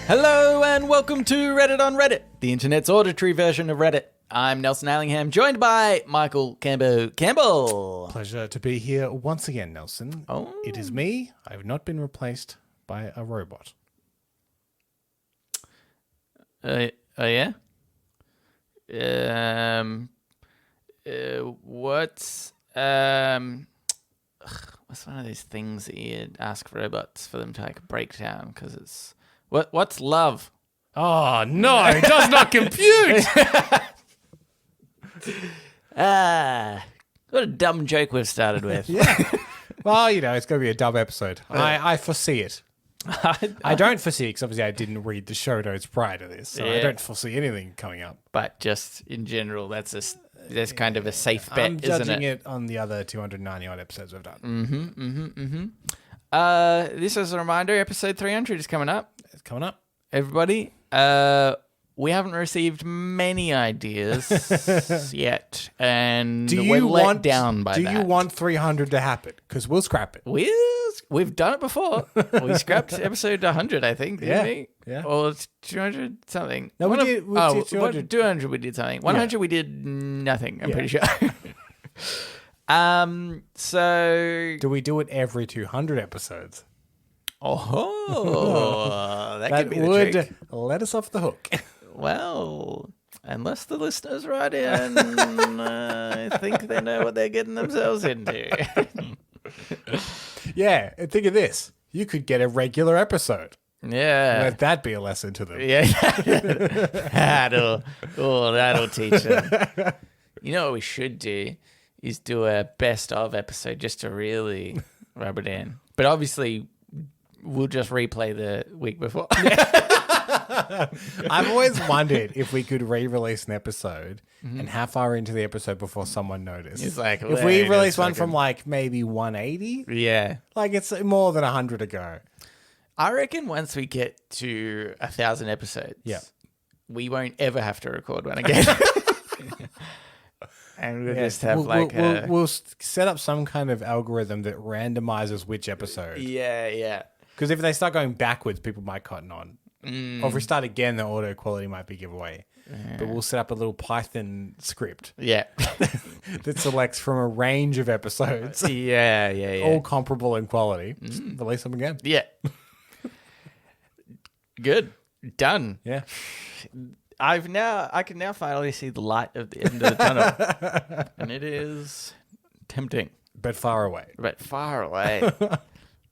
Hello and welcome to Reddit on Reddit, the internet's auditory version of Reddit. I'm Nelson Allingham, joined by Michael Campbell. Pleasure to be here once again, Nelson. Oh. It is me. I have not been replaced by a robot. Oh yeah? What's one of those things that you'd ask robots for them to like break down? Because it's what's love? Oh, no, it does not compute. What a dumb joke we've started with. Yeah. Well, you know, it's going to be a dumb episode. I foresee it. I don't foresee it because obviously I didn't read the show notes prior to this, so I don't foresee anything coming up. But just in general, that's kind of a safe bet, I'm isn't it? judging it on the other 290 odd episodes we've done. This is a reminder, episode 300 is coming up. It's coming up. Everybody, we haven't received many ideas yet, and we're let down by that. Do you want 300 to happen? Because we'll scrap it. We've done it before. We scrapped episode 100, I think, didn't we? Yeah. Or 200 something. No, we did 200. 200 we did something. 100 we did nothing, I'm pretty sure. So... Do we do it every 200 episodes? Oh, that could be the trick. Let us off the hook. Well, unless the listeners write in, I think they know what they're getting themselves into. Yeah, and think of this. You could get a regular episode. Yeah. Let that be a lesson to them. Yeah. That'll teach them. You know what we should do is do a best of episode just to really rub it in. But obviously, we'll just replay the week before. I've always wondered if we could re-release an episode and how far into the episode before someone noticed. It's like, if we release one from like maybe 180, yeah, like it's more than 100 ago. I reckon once we get to 1,000 episodes, we won't ever have to record one again. And we'll just have we'll set up some kind of algorithm that randomizes which episode. Yeah. Because if they start going backwards, people might cotton on. Or if we start again, the audio quality might be giveaway. But we'll set up a little Python script. Yeah. That selects from a range of episodes. Yeah. All comparable in quality. Just release them again. Yeah. Good. Done. Yeah. I can now finally see the light at the end of the tunnel. And it is tempting. But far away.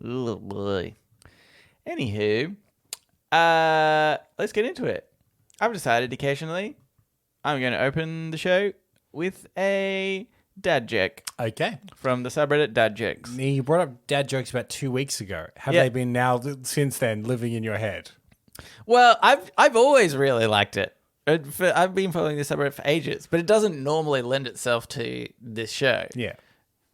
Oh boy. Anywho, let's get into it. I've decided occasionally I'm going to open the show with a dad joke. Okay. From the subreddit Dad Jokes. You brought up dad jokes about 2 weeks ago. Have they been now since then living in your head? Well, I've always really liked it. I've been following this subreddit for ages, but it doesn't normally lend itself to this show. Yeah.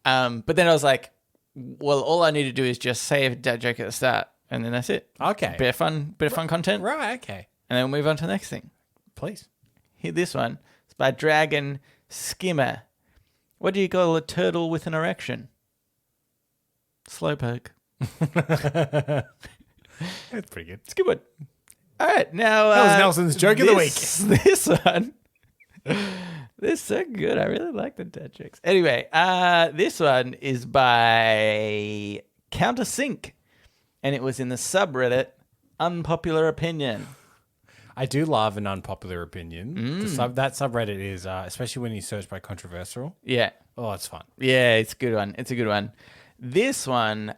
But then I was like, well, all I need to do is just say a dad joke at the start, and then that's it. Okay. Bit of fun content. Right, okay. And then we'll move on to the next thing. Please. Here, this one. It's by Dragon Skimmer. What do you call a turtle with an erection? Slowpoke. That's pretty good. It's a good one. All right, now... That was Nelson's joke of the week. This one... This is so good. I really like the dad jokes. Anyway, this one is by Countersink, and it was in the subreddit Unpopular Opinion. I do love an unpopular opinion. That subreddit is, especially when you search by controversial. Yeah. Oh, it's fun. Yeah, it's a good one. This one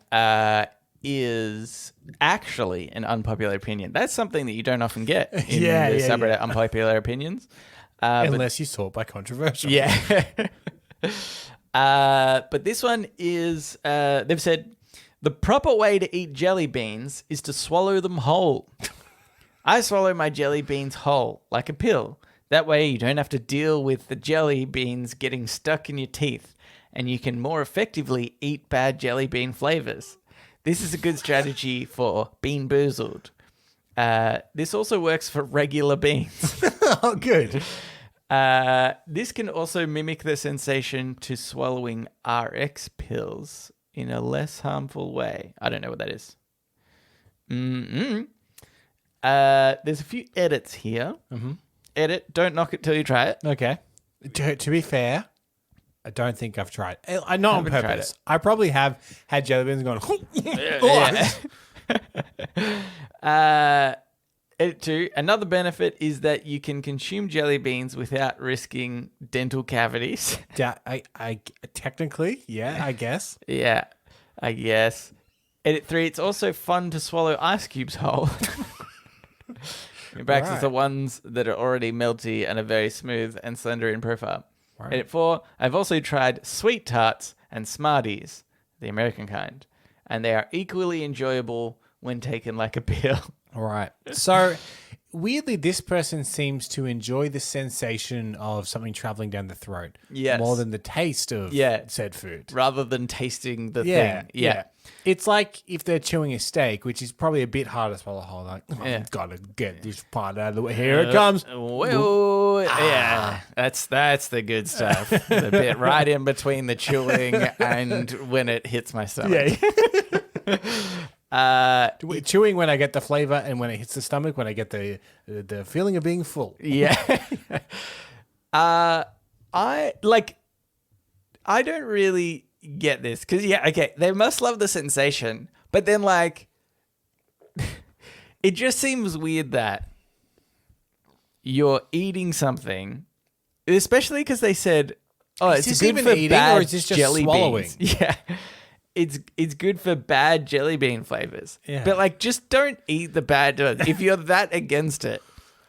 is actually an unpopular opinion. That's something that you don't often get in the subreddit Unpopular Opinions. Unless you sort by controversial. Yeah. But this one is, they've said, the proper way to eat jelly beans is to swallow them whole. I swallow my jelly beans whole, like a pill. That way you don't have to deal with the jelly beans getting stuck in your teeth, and you can more effectively eat bad jelly bean flavors. This is a good strategy for Bean Boozled. This also works for regular beans. Oh, good. This can also mimic the sensation to swallowing RX pills in a less harmful way. I don't know what that is. There's a few edits here. Mm-hmm. Edit, don't knock it till you try it. Okay. To be fair, I don't think I've tried it. I not on purpose. I probably have had jelly beans and gone, Edit 2, another benefit is that you can consume jelly beans without risking dental cavities. I technically, I guess. Yeah, I guess. Edit 3, it's also fun to swallow ice cubes whole. In practice, the ones that are already melty and are very smooth and slender in profile. Right. Edit 4, I've also tried sweet tarts and Smarties, the American kind, and they are equally enjoyable when taken like a pill. All right. So, weirdly, this person seems to enjoy the sensation of something traveling down the throat more than the taste of said food. Rather than tasting the thing. Yeah. It's like if they're chewing a steak, which is probably a bit harder to swallow whole. Like, I've got to get this part out of the way. Here it comes. Yeah. That's the good stuff. The bit right in between the chewing and when it hits my stomach. Yeah. Chewing when I get the flavor, and when it hits the stomach, when I get the feeling of being full. Yeah. I don't really get this because they must love the sensation, but then it just seems weird that you're eating something, especially because they said, it's good for eating, bad or is this just jelly swallowing? beans. Yeah. It's good for bad jelly bean flavors. Yeah. But just don't eat the bad if you're that against it.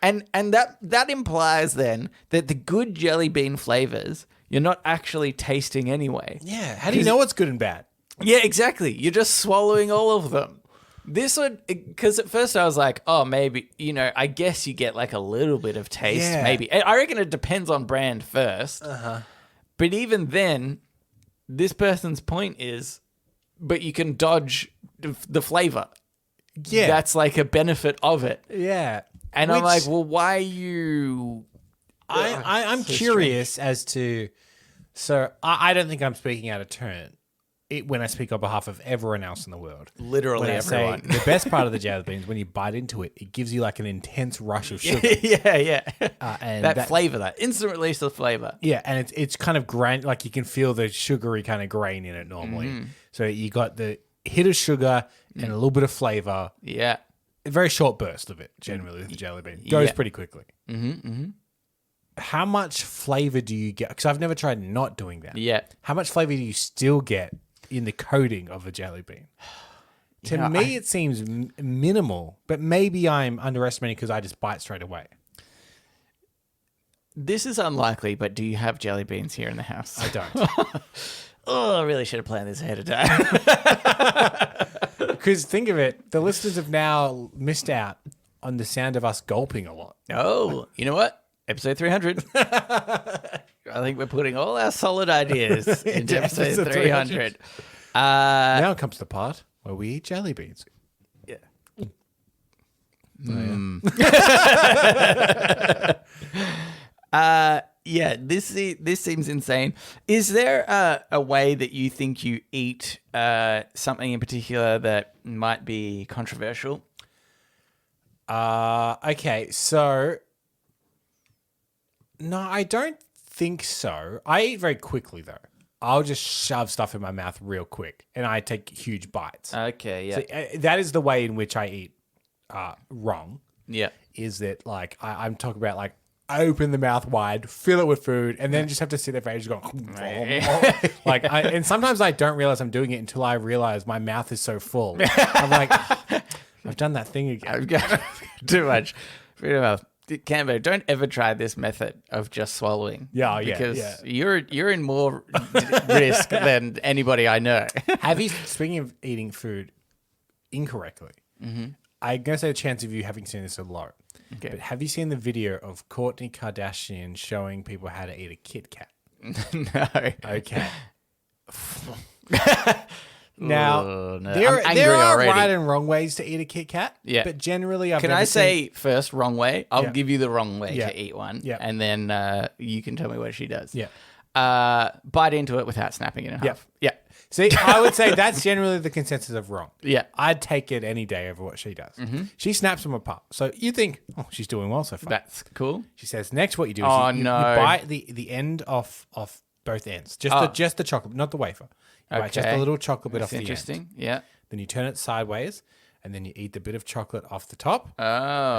And that implies then that the good jelly bean flavors you're not actually tasting anyway. Yeah. How do you know what's good and bad? Yeah, exactly. You're just swallowing all of them. This would, because at first I was like, oh, maybe, I guess you get a little bit of taste, maybe. I reckon it depends on brand first. Uh-huh. But even then, this person's point is, but you can dodge the flavor. Yeah. That's a benefit of it. Yeah. And I'm like, well, why are you... I'm so curious as to... So I don't think I'm speaking out of turn when I speak on behalf of everyone else in the world. Literally everyone. The best part of the jelly beans, when you bite into it, it gives you an intense rush of sugar. Yeah. And that flavor, that instant release of flavor. Yeah, and it's kind of grain, you can feel the sugary kind of grain in it normally. Mm-hmm. So you got the hit of sugar and a little bit of flavor. Yeah. A very short burst of it, generally, with the jelly bean. Goes pretty quickly. Mm-hmm, mm-hmm. How much flavor do you get? Because I've never tried not doing that. Yeah. How much flavor do you still get in the coating of a jelly bean? To me, it seems minimal, but maybe I'm underestimating because I just bite straight away. This is unlikely, but do you have jelly beans here in the house? I don't. I really should have planned this ahead of time. Because think of it, the listeners have now missed out on the sound of us gulping a lot. Oh, you know what? Episode 300. I think we're putting all our solid ideas into episode 300. Now comes the part where we eat jelly beans. Yeah. This seems insane. Is there a way that you think you eat something in particular that might be controversial? Okay, so... No, I don't think so. I eat very quickly, though. I'll just shove stuff in my mouth real quick, and I take huge bites. Okay, yeah. So, that is the way in which I eat wrong. Yeah. Is that, I'm talking about, I open the mouth wide, fill it with food, and then just have to sit there for ages going... and sometimes I don't realize I'm doing it until I realize my mouth is so full. I'm like, I've done that thing again. I've got too much. Cambo, don't ever try this method of just swallowing. Because you're in more risk than anybody I know. Speaking of eating food incorrectly, I'm going to say the chance of you having seen this are low. Okay. But have you seen the video of Kourtney Kardashian showing people how to eat a Kit Kat? No. Okay. Now, Oh, no. there I'm angry are already. right and wrong ways to eat a Kit Kat. Yeah. But generally, Can I say first wrong way? I'll Yeah. give you the wrong way Yeah. to eat one. Yeah. And then you can tell me what she does. Yeah. Bite into it without snapping it in half. Yeah. See, I would say that's generally the consensus of wrong. Yeah. I'd take it any day over what she does. She snaps them apart. So you think, oh, she's doing well so far. That's cool. She says, next what you do is Oh, you no. bite the end off both ends. Just the chocolate, not the wafer. You bite just a Okay. little chocolate bit That's off the end. interesting. Yeah. Then you turn it sideways, and then you eat the bit of chocolate off the top. Oh.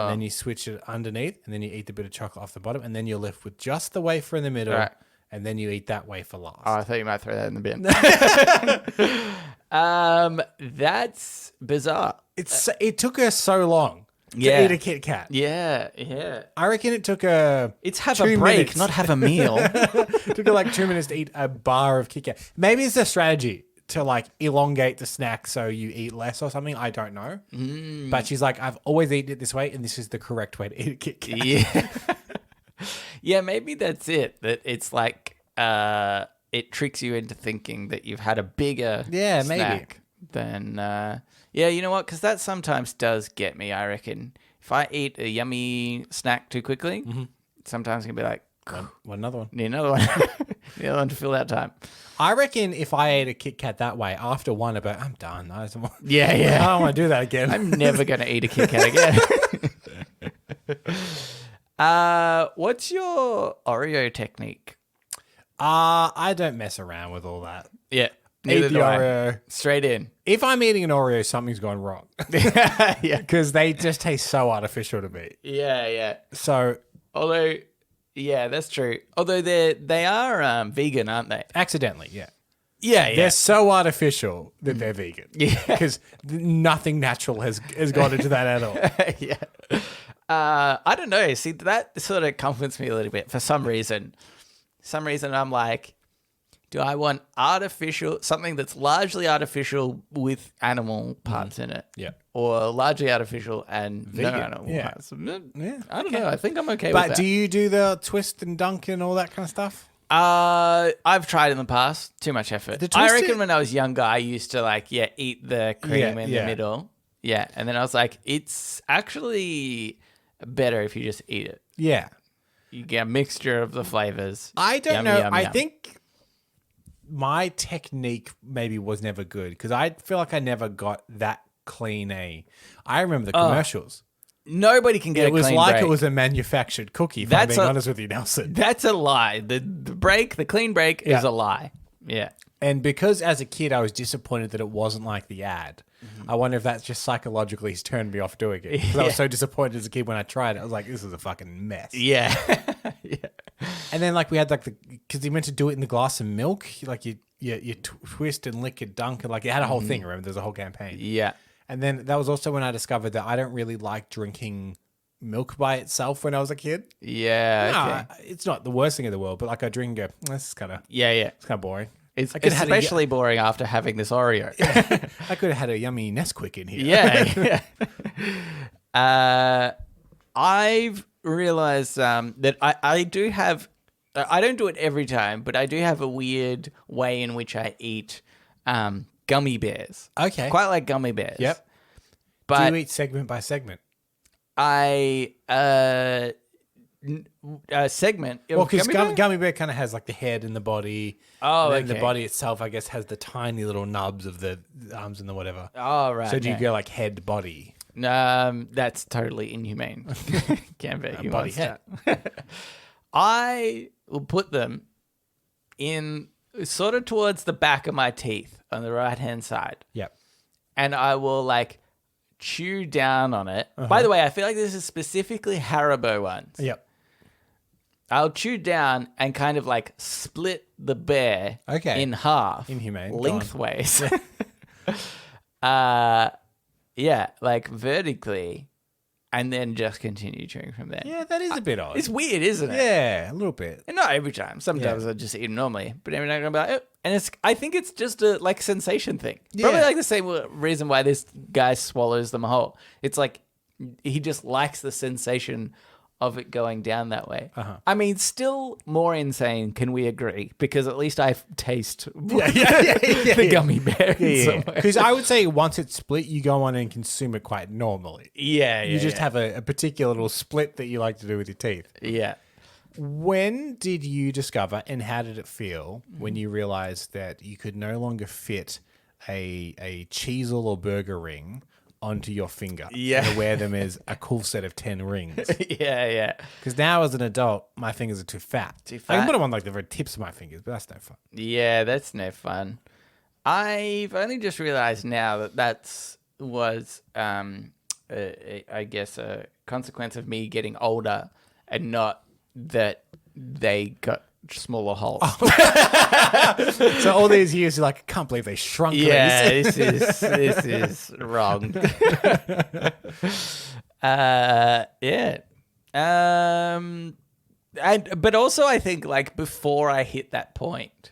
And then you switch it underneath, and then you eat the bit of chocolate off the bottom, and then you're left with just the wafer in the middle, Right. and then you eat that wafer last. Oh, I thought you might throw that in the bin. That's bizarre. It took her so long to Yeah. eat a Kit Kat. Yeah. Yeah. I reckon it took her It's have 2 a break, minutes. not have a meal. It took her like 2 minutes to eat a bar of Kit Kat. Maybe it's a strategy to like elongate the snack so you eat less or something. I don't know. But she's like, I've always eaten it this way, and this is the correct way to eat a Kit Kat. Yeah. Yeah, maybe that's it. That it's like it tricks you into thinking that you've had a bigger Yeah, maybe. snack than yeah, you know what? Because that sometimes does get me, I reckon. If I eat a yummy snack too quickly, sometimes I can be like, Want another one? need another one. Need another one to fill that time. I reckon if I ate a Kit Kat that way, after one, about I'm done. I don't want Yeah, I yeah. don't want to do that again. I'm never going to eat a Kit Kat again. What's your Oreo technique? I don't mess around with all that. Yeah. Eat Neither the do I. Oreo. Straight in. If I'm eating an Oreo, something's gone wrong Yeah. because they just taste so artificial to me. Yeah, yeah. So Although, yeah, that's true. Although they are vegan, aren't they? accidentally, yeah. Yeah, They're so artificial that they're vegan. Yeah. Because nothing natural has gone into that at all. Yeah. I don't know. See, that sort of comforts me a little bit for some reason. Some reason I'm like, do I want something that's largely artificial with animal parts in it? Yeah. Or largely artificial and Vegan. no animal Yeah. parts? Yeah. I don't know. I think I'm okay with But that. do you do the twist and dunk and all that kind of stuff? I've tried in the past. Too much effort. The I twisted- reckon when I was younger, I used to eat the cream Yeah, in yeah. the middle. Yeah, and then I was like, it's actually better if you just eat it. Yeah. You get a mixture of the flavors. I don't Yum, know. yum, I yum. think my technique maybe was never good because I feel like I never got that clean I remember the commercials. Nobody can get It was clean like break. it was a manufactured cookie, if That's I'm being a- honest with you, Nelson. That's a lie. The clean break Yeah. is a lie. Yeah. And because as a kid I was disappointed that it wasn't like the ad, I wonder if that's just psychologically has turned me off doing it. Because I was so disappointed as a kid when I tried it. I was like, this is a fucking mess. Yeah. Yeah. And then we had because you meant to do it in the glass of milk, you twist and lick and dunk, and it had a whole thing. Remember, there's a whole campaign. Yeah. And then that was also when I discovered that I don't really like drinking milk by itself when I was a kid. Yeah. Okay. It's not the worst thing in the world, but I drink and go, this is kind of Yeah. boring. It's I could have had a- especially boring after having this Oreo. I could have had a yummy Nesquik in here. Yeah. I've realized that I do have. I don't do it every time, but I do have a weird way in which I eat gummy bears. Okay. Quite like gummy bears. Yep. But Do you eat segment by segment? I segment. Well, because gummy bear? gummy bear kind of has the head and the body. Oh, and then okay. the body itself, I guess, has the tiny little nubs of the arms and the whatever. Oh, right. So do you no. go head body? That's totally inhumane. Can't bet you body monster. I will put them in sort of towards the back of my teeth on the right hand side, Yep. and I will chew down on it. By the way, I feel like this is specifically Haribo ones. Yep. I'll chew down and kind of split the bear Okay. in half, Inhumane. Go on. lengthways. Yeah, vertically, and then just continue chewing from there. Yeah, that is a bit odd. It's weird, isn't it? Yeah, a little bit. And not every time. Sometimes I just eat normally, but every now and then I'm and I think it's just a sensation thing. Probably Yeah. the same reason why this guy swallows them whole. It's he just likes the sensation of it going down that way. I mean, still more insane, can we agree? Because at least I taste the gummy bear. Because I would say once it's split, you go on and consume it quite normally. You just have a particular little split that you like to do with your teeth. Yeah. When did you discover and how did it feel when you realized that you could no longer fit a Cheezel or burger ring onto your finger and wear them as a cool set of 10 rings? Yeah. Because now as an adult, my fingers are too fat. I can put them on like the very tips of my fingers, but that's no fun. Yeah, that's no fun. I've only just realized now that was, I guess, a consequence of me getting older and not that they got smaller holes. So all these years, you're like, I can't believe they shrunk these. This is wrong. But also I think like before I hit that point,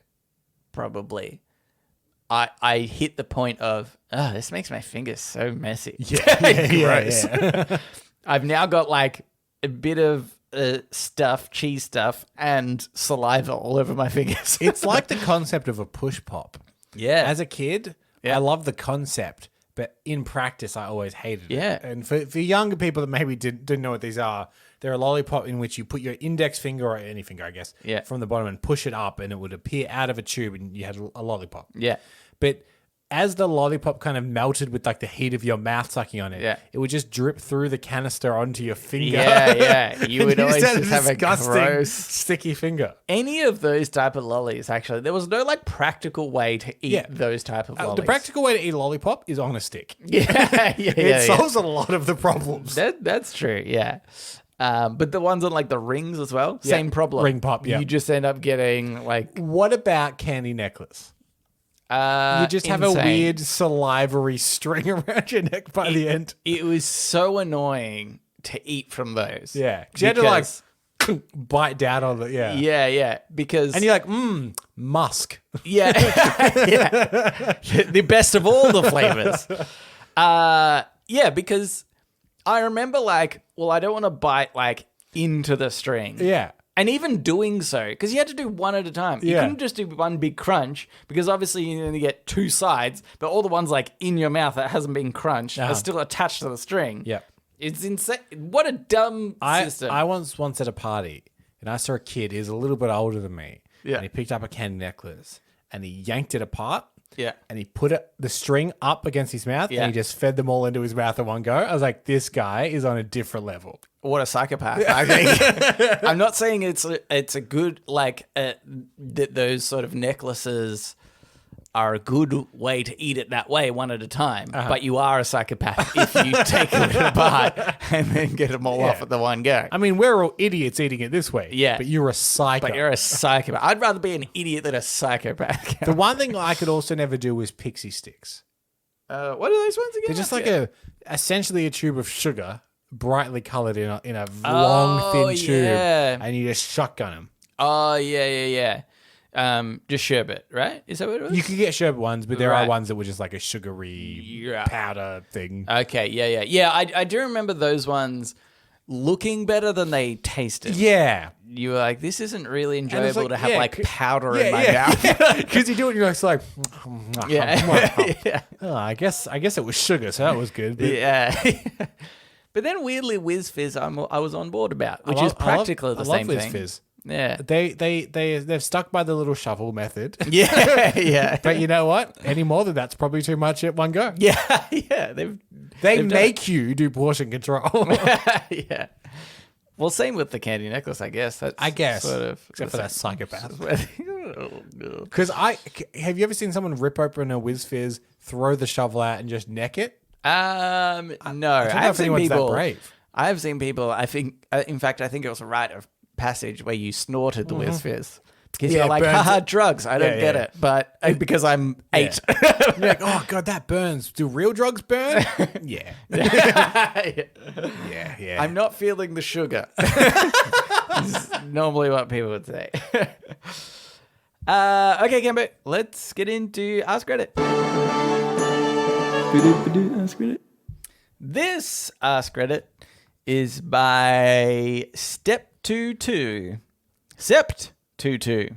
probably, I hit the point of, this makes my fingers so messy. Gross. I've now got like a bit of cheese stuff, and saliva all over my fingers. It's like the concept of a push pop. Yeah. As a kid, I love the concept, but in practice, I always hated it. Yeah. And for younger people that maybe didn't know what these are, they're a lollipop in which you put your index finger, or any finger, I guess, from the bottom and push it up, and it would appear out of a tube, and you had a lollipop. Yeah. But as the lollipop kind of melted with like the heat of your mouth sucking on it, it would just drip through the canister onto your finger. Yeah. You would always just have a gross, sticky finger. Any of those type of lollies, actually, there was no like practical way to eat those type of lollies. The practical way to eat a lollipop is on a stick. It solves a lot of the problems. That's true, yeah. But the ones on like the rings as well, same problem. Ring pop, You just end up getting like... What about candy necklace? You just have a weird salivary string around your neck by the end. It was so annoying to eat from those. Yeah. You had to like bite down on it. Yeah. Yeah. Because... And you're like, musk. Yeah. The best of all the flavors. Because I remember like, well, I don't want to bite like into the string. Yeah. And even doing so, because you had to do one at a time. You couldn't just do one big crunch, because obviously you only get two sides, but all the ones like in your mouth that hasn't been crunched are still attached to the string. Yeah. It's insane. What a dumb system. I once at a party, and I saw a kid, he was a little bit older than me. Yeah. And he picked up a candy necklace, and he yanked it apart. Yeah. And he put the string up against his mouth, and he just fed them all into his mouth at one go. I was like, this guy is on a different level. What a psychopath, I think. I'm not saying it's a good, like, that those sort of necklaces are a good way to eat it that way, one at a time. But you are a psychopath if you take it apart and then get them all off at the one go. I mean, we're all idiots eating it this way. Yeah. But you're a psycho. But you're a psychopath. I'd rather be an idiot than a psychopath. The one thing I could also never do was pixie sticks. What are those ones again? They're just like essentially a tube of sugar, brightly colored in a long, thin tube. And you just shotgun them. Oh, yeah. Just sherbet, right? Is that what it was? You could get sherbet ones, but there are ones that were just like a sugary powder thing. Okay, yeah. I do remember those ones looking better than they tasted. Yeah. You were like, this isn't really enjoyable to have like powder in my mouth. Because you do it and you're just like, yeah. Oh, I guess it was sugar, so that was good. But yeah. But then weirdly, Whiz Fizz, I was on board about, which is practically the same thing. Whiz Fizz. Yeah. They're stuck by the little shuffle method. Yeah. But you know what? Any more than that's probably too much at one go. Yeah. They make you do portion control. Yeah. Well, same with the candy necklace, I guess. Sort of, except for that psychopath. Oh, because have you ever seen someone rip open a Whiz Fizz, throw the shovel out, and just neck it? No. I don't know if anyone's that brave. I have seen people. I think, in fact, I think it was a rite of passage where you snorted the Whiz Fizz. Because you're like, haha, drugs. I don't get it. But because I'm 8. You're like, oh, God, that burns. Do real drugs burn? Yeah. I'm not feeling the sugar. This is normally what people would say. Okay, Cambo, let's get into Ask Reddit. Ask Reddit. This Ask Reddit is by Step22. Sept22.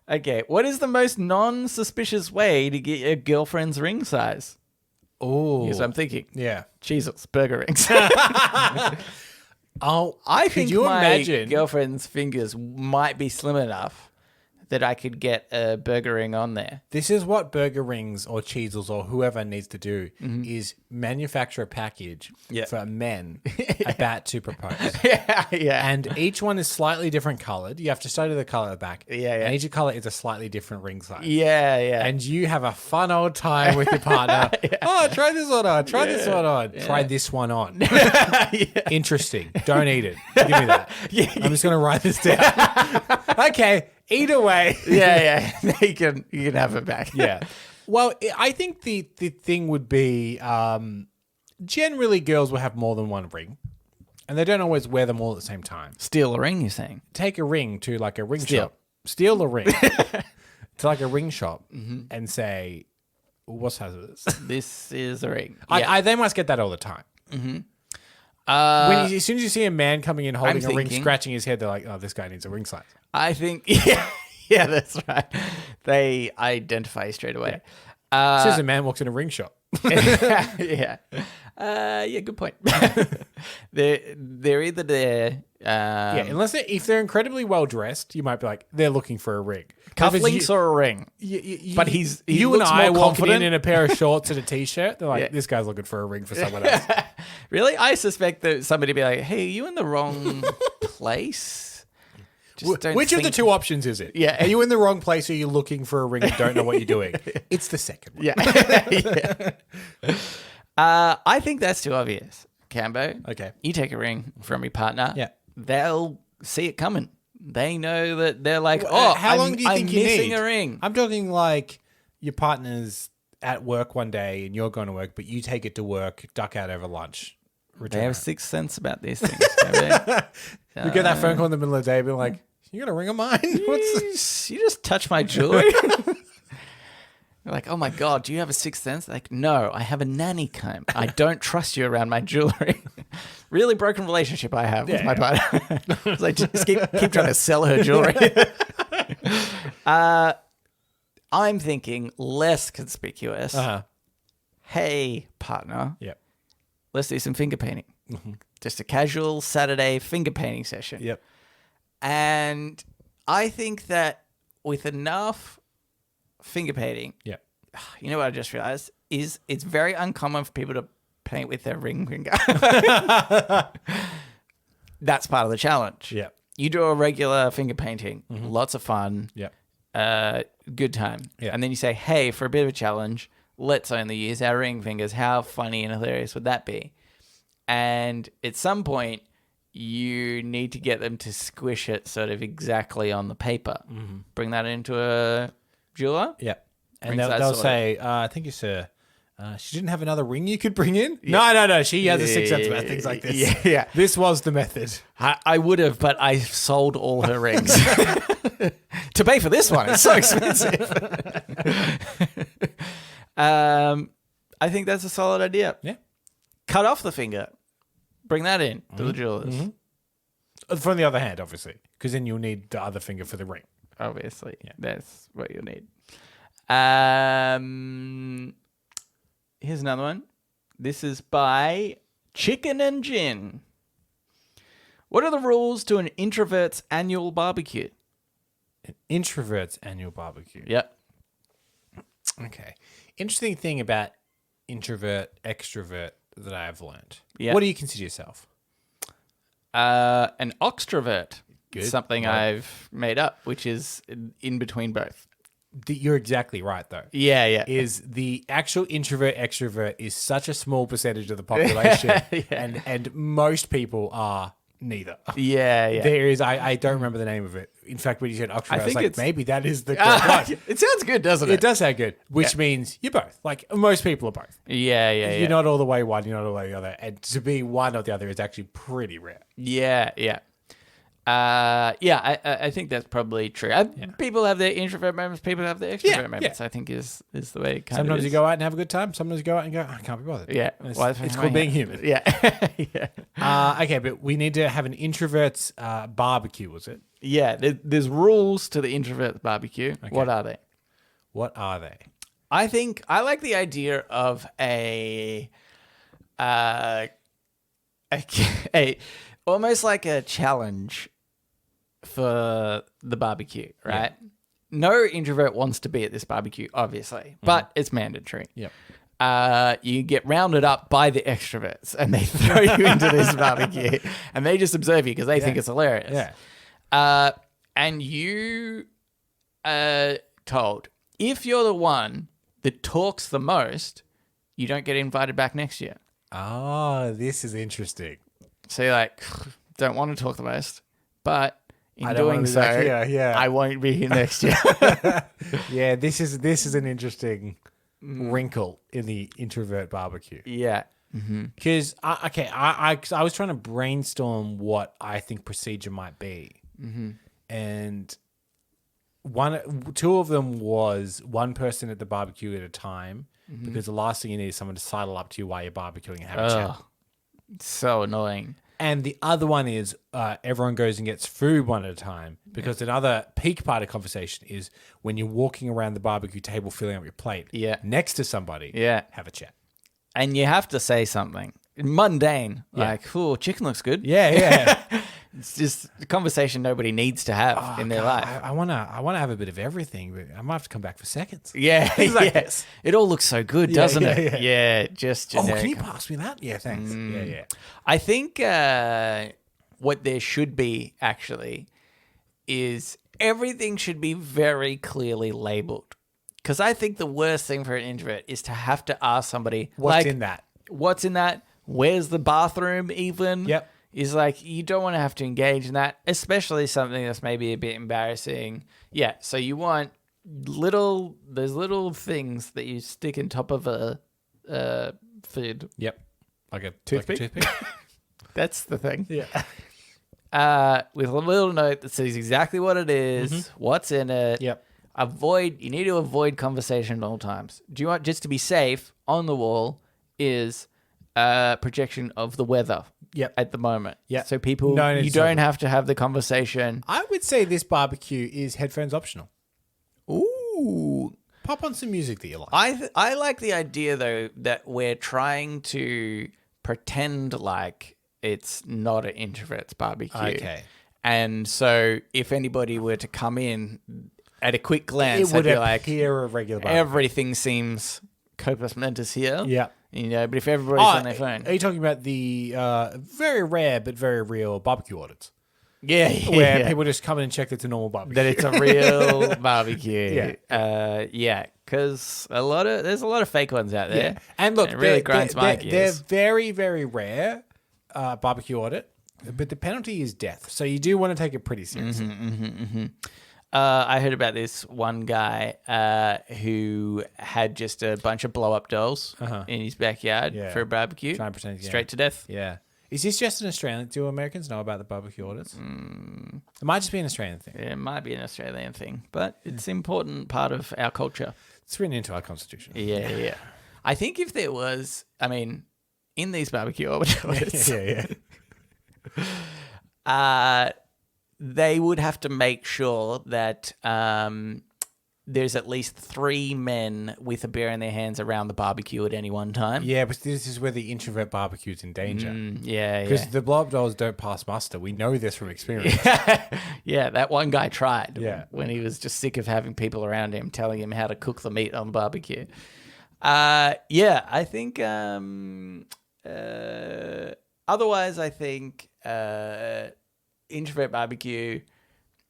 Okay, what is the most non-suspicious way to get your girlfriend's ring size? Oh. Here's what I'm thinking. Yeah. Jesus, burger rings. Oh, I could think you my imagine? girlfriend's fingers might be slim enough that I could get a burger ring on there. This is what Burger Rings or Cheezels or whoever needs to do is manufacture a package for men about to propose. Yeah. And each one is slightly different colored. You have to study the color at the back. Yeah. And each color is a slightly different ring size. Yeah. And you have a fun old time with your partner. Oh, try this one on. Try this one on. Try this one on. Interesting. Don't eat it. Give me that. I'm just going to write this down. Okay. Either way. Yeah. You can have it back. Yeah. Well, I think the thing would be generally girls will have more than one ring. And they don't always wear them all at the same time. Steal a ring, you're saying? Take a ring to like a ring Steal. shop. Steal a ring to like a ring shop and say, what size is this? This is a ring. They must get that all the time. As soon as you see a man coming in holding a ring, scratching his head, they're like, oh, this guy needs a ring size. I think, yeah, that's right. They identify straight away. As soon as a man walks in a ring shop. Yeah. Good point. They're either there. Unless if they're incredibly well dressed, you might be like, they're looking for a ring. Cufflinks or a ring. But he you and looks I more walking confident. in a pair of shorts and a t-shirt. They're like, this guy's looking for a ring for someone else. Really? I suspect that somebody be like, hey, are you in the wrong place? Which of the two options is it? Yeah. Are you in the wrong place or are you looking for a ring and don't know what you're doing? It's the second one. Yeah. I think that's too obvious, Cambo. Okay. You take a ring from your partner. Yeah. They'll see it coming. They know that they're like, oh, how long do you think I'm you missing need? a ring. I'm talking like your partner's at work one day and you're going to work, but you take it to work, duck out over lunch. They have sixth sense about these things. Cambo. You get that phone call in the middle of the day, being like, you got a ring of mine? You just touch my jewelry. You're like, oh my God, do you have a sixth sense? Like, no, I have a nanny cam. I don't trust you around my jewelry. Really broken relationship I have with my partner. It's like, just keep trying to sell her jewelry. I'm thinking less conspicuous. Hey, partner. Yep. Let's do some finger painting. Just a casual Saturday finger painting session. Yep. And I think that with enough finger painting, you know what I just realized is it's very uncommon for people to paint with their ring finger. That's part of the challenge. Yeah. You do a regular finger painting, lots of fun, good time. Yeah. And then you say, hey, for a bit of a challenge, let's only use our ring fingers. How funny and hilarious would that be? And at some point, you need to get them to squish it sort of exactly on the paper. Bring that into a jeweler. Yeah. And they'll say, thank you, sir. She didn't have another ring you could bring in? Yeah. No. She has a sixth sense about things like this. Yeah. This was the method. I would have, but I sold all her rings. To pay for this one, it's so expensive. I think that's a solid idea. Yeah. Cut off the finger. Bring that in to the jewelers. From the other hand, obviously, because then you'll need the other finger for the ring. Obviously. Yeah. That's what you'll need. Here's another one. This is by Chicken and Gin. What are the rules to an Introverts Annual BBQ? An Introverts Annual BBQ. Yep. Okay. Interesting thing about introvert, extrovert that I have learned. Yeah. What do you consider yourself? An oxtrovert. Good. Something Right. I've made up, which is in between both. You're exactly right, though. Yeah. Is the actual introvert extrovert is such a small percentage of the population, and most people are neither. Yeah. There is, I don't remember the name of it. In fact, when you said extrovert, I was think like, it's- maybe that is the correct one. It sounds good, doesn't it? It does sound good, which means you're both. Like most people are both. Yeah. You're not all the way one, you're not all the way the other, and to be one or the other is actually pretty rare. Yeah. I think that's probably true. People have their introvert moments. People have their extrovert moments. I think is the way it kind of Sometimes is. you go out and have a good time. Sometimes you go out and go, I can't be bothered. Yeah. It's called being human. Yeah. Yeah. Okay, but we need to have an introverts barbecue, was it? Yeah. There's rules to the introvert barbecue. Okay. What are they? What are they? I think I like the idea of a almost like a challenge for the barbecue, right? Yeah. No introvert wants to be at this barbecue, obviously, but it's mandatory. Yep. You get rounded up by the extroverts and they throw you into this barbecue and they just observe you because they think it's hilarious. Yeah. And you are told, if you're the one that talks the most, you don't get invited back next year. Oh, this is interesting. So you're like, don't want to talk the most, but in doing so, I won't be here next year. Yeah, this is an interesting wrinkle in the introvert barbecue. Yeah. Because, I was trying to brainstorm what I think procedure might be. And two of them was one person at the barbecue at a time, because the last thing you need is someone to sidle up to you while you're barbecuing and have a chat. So annoying. And the other one is everyone goes and gets food one at a time, because another peak part of conversation is when you're walking around the barbecue table filling up your plate next to somebody, have a chat. And you have to say something mundane, like, "Oh, chicken looks good." Yeah. It's just a conversation nobody needs to have in their life. I wanna have a bit of everything, but I might have to come back for seconds. Yeah, yes. It all looks so good, doesn't it? Yeah, just generic. Oh, can you pass me that? Yeah, thanks. Yeah. I think what there should be actually is everything should be very clearly labeled. Because I think the worst thing for an introvert is to have to ask somebody, what's in that? What's in that? Where's the bathroom even? Yep. Is like, you don't want to have to engage in that, especially something that's maybe a bit embarrassing. Yeah, so you want those little things that you stick on top of a food. Yep. Like a toothpick? That's the thing. Yeah. With a little note that says exactly what it is, what's in it. Yep. You need to avoid conversation at all times. Do you want, just to be safe, on the wall is a projection of the weather. Yep. At the moment. Yeah. So people, you don't have to have the conversation. I would say this barbecue is headphones optional. Ooh. Pop on some music that you like. I like the idea, though, that we're trying to pretend like it's not an introvert's barbecue. Okay. And so if anybody were to come in at a quick glance, it would they'd be like, appear a regular barbecue. Everything seems copus mentis here. Yeah. You know, but if everybody's on their phone. Are you talking about the very rare but very real barbecue audits? Yeah. Where people just come in and check that it's a normal barbecue. That it's a real barbecue. Yeah. Because there's a lot of fake ones out there. Yeah. And look, it really grinds my gears. They're very, very rare barbecue audit, but the penalty is death. So you do want to take it pretty seriously. I heard about this one guy who had just a bunch of blow-up dolls in his backyard for a barbecue. Trying to pretend, straight to death. Yeah. Is this just an Australian? Do Americans know about the barbecue audits? It might just be an Australian thing. Yeah, it might be an Australian thing, but it's an important part of our culture. It's written into our constitution. Yeah. I think if there was, in these barbecue audits, they would have to make sure that there's at least 3 men with a beer in their hands around the barbecue at any one time. Yeah, but this is where the introvert barbecue is in danger. Because the blow-up dolls don't pass muster. We know this from experience. Yeah, that one guy tried when he was just sick of having people around him telling him how to cook the meat on the barbecue. I think otherwise I think introvert barbecue,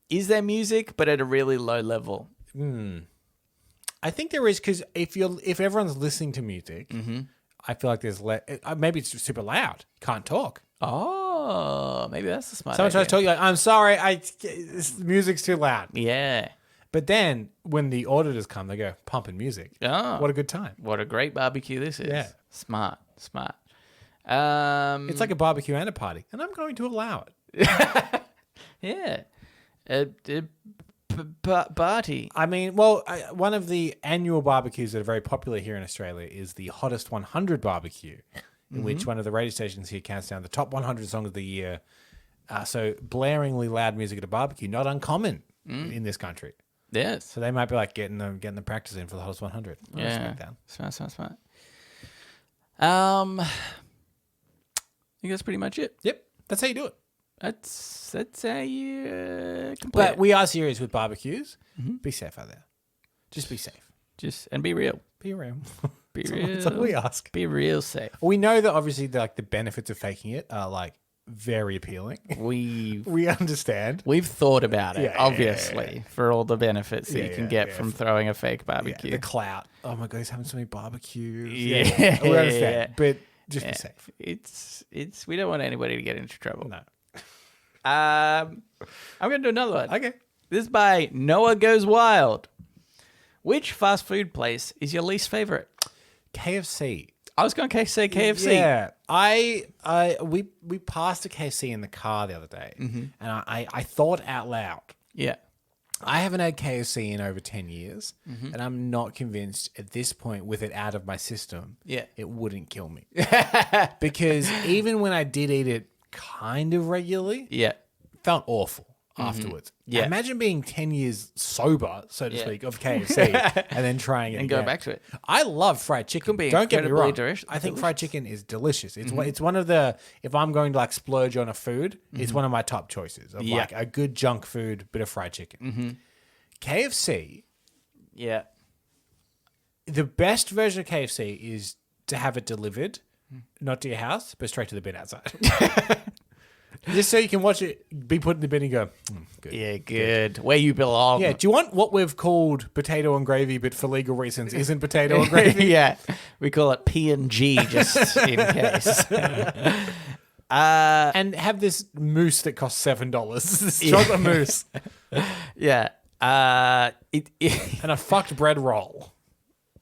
is there music but at a really low level? I think there is, because if everyone's listening to music, I feel like there's maybe it's super loud, can't talk. Oh, maybe that's the smart Someone idea. tries to talk, you're like, I'm sorry, this music's too loud. Yeah. But then when the auditors come, they go, pumping music. Oh, what a good time. What a great barbecue this is. Yeah. Smart. It's like a barbecue and a party, and I'm going to allow it. Yeah. Barty. I mean, well, one of the annual barbecues that are very popular here in Australia is the Hottest 100 barbecue, in which one of the radio stations here counts down the top 100 songs of the year. So blaringly loud music at a barbecue, not uncommon in this country. Yes. So they might be like getting the practice in for the Hottest 100. I respect that. Smart. I think that's pretty much it. Yep, that's how you do it. That's how you complete But it. we are serious with barbecues. Be safe out there. Just be safe. And be real. Be real. Be real. That's all we ask. Be real safe. We know that obviously the benefits of faking it are like very appealing. We understand. We've thought about it, Yeah, obviously, for all the benefits that you can get from throwing a fake Yeah, barbecue. the clout. Oh my god, he's having so many barbecues. Yeah. We understand. But just be safe. It's we don't want anybody to get into trouble. No. I'm gonna do another one. Okay. This is by Noah Goes Wild. Which fast food place is your least favorite? KFC. I was going to say KFC. Yeah. We passed a KFC in the car the other day, and I thought out loud. Yeah. I haven't had KFC in over 10 years, and I'm not convinced at this point, with it out of my system, it wouldn't kill me. Because even when I did eat it kind of regularly, Yeah. felt awful afterwards. Yeah. Imagine being 10 years sober, so to speak, of KFC and then trying it And again. go back to it. I love fried chicken. be Don't get me incredibly wrong. delicious. I think fried chicken is delicious. It's one of the, if I'm going to like splurge on a food, it's one of my top choices of like a good junk food, bit of fried chicken. KFC, Yeah. the best version of KFC is to have it delivered, not to your house, but straight to the bin outside. Just so you can watch it be put in the bin and go, good. Yeah, good. Where you belong. Yeah, do you want what we've called potato and gravy, but for legal reasons isn't potato and gravy? Yeah. We call it P&G just in case. And have this mousse that costs $7. This chocolate mousse. Yeah. And a fucked bread roll.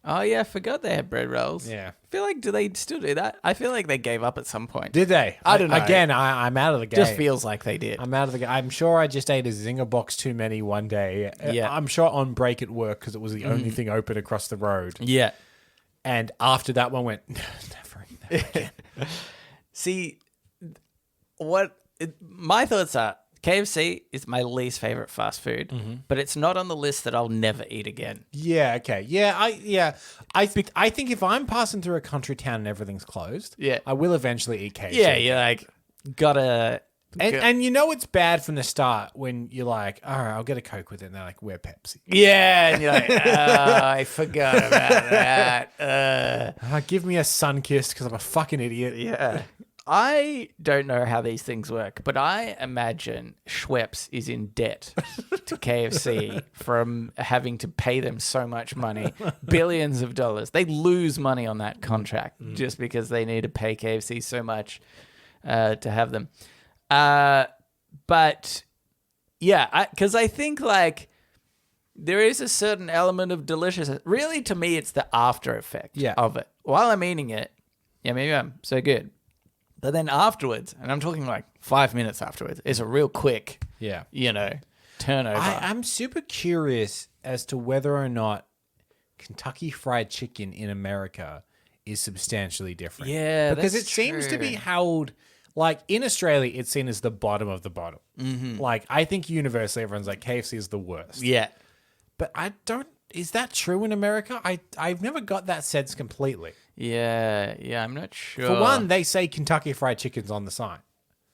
Oh, yeah, I forgot they had bread rolls. Yeah. I feel like, do they still do that? I feel like they gave up at some point. Did they? I don't know. Again, I'm out of the game. Just feels like they did. I'm out of the game. I'm sure I just ate a Zinger box too many one day. Yeah. I'm sure on break at work because it was the only thing open across the road. Yeah. And after that one went, never again. See, my thoughts are KFC is my least favorite fast food, but it's not on the list that I'll never eat again. Yeah, okay. I think if I'm passing through a country town and everything's closed, I will eventually eat KFC. Yeah, you're like, gotta... And you know it's bad from the start when you're like, all right, I'll get a Coke with it. And they're like, we're Pepsi. Yeah, and you're like, oh, I forgot about that. Give me a Sunkist because I'm a fucking idiot. Yeah. I don't know how these things work, but I imagine Schweppes is in debt to KFC from having to pay them so much money, billions of dollars. They lose money on that contract just because they need to pay KFC so much to have them. But yeah, because I think like there is a certain element of deliciousness. Really, to me, it's the after effect of it. While I'm eating it, yeah, maybe I'm so good. But then afterwards, and I'm talking like 5 minutes afterwards, it's a real quick, turnover. I'm super curious as to whether or not Kentucky Fried Chicken in America is substantially different. Yeah, because that's it seems to be true. held like in Australia, it's seen as the bottom of the bottom. Mm-hmm. Like I think universally, everyone's like KFC is the worst. Yeah. But I don't. Is that true in America? I've never got that sense completely. Yeah, I'm not sure. For one, they say Kentucky Fried Chicken's on the sign.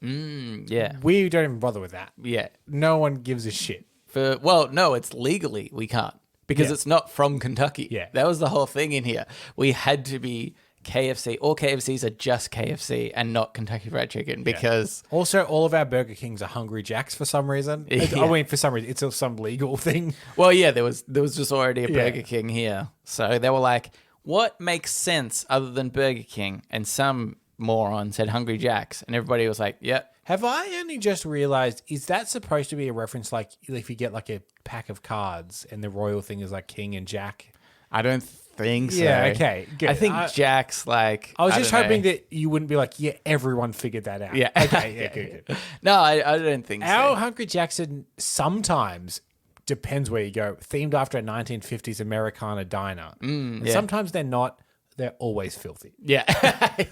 Yeah. We don't even bother with that. Yeah. No one gives a shit. No, it's legally we can't because it's not from Kentucky. Yeah. That was the whole thing in here. We had to be KFC. All KFCs are just KFC and not Kentucky Fried Chicken because... Also, all of our Burger Kings are Hungry Jacks for some reason. Yeah. I mean, for some reason, it's some legal thing. Well, yeah, there was just already a Burger King here. So they were like, what makes sense other than Burger King? And some moron said Hungry Jacks. And everybody was like, yep. Have I only just realized, is that supposed to be a reference like if you get like a pack of cards and the royal thing is like King and Jack? I don't think so. Yeah, okay, good. I think Jack's like... I was just don't hoping know. that you wouldn't be like, yeah, everyone figured that out. Yeah. Okay, yeah, good. No, I don't think Our so. Hungry Jacks are sometimes, depends where you go, themed after a 1950s Americana diner. And yeah. sometimes they're not. They're always filthy. Yeah.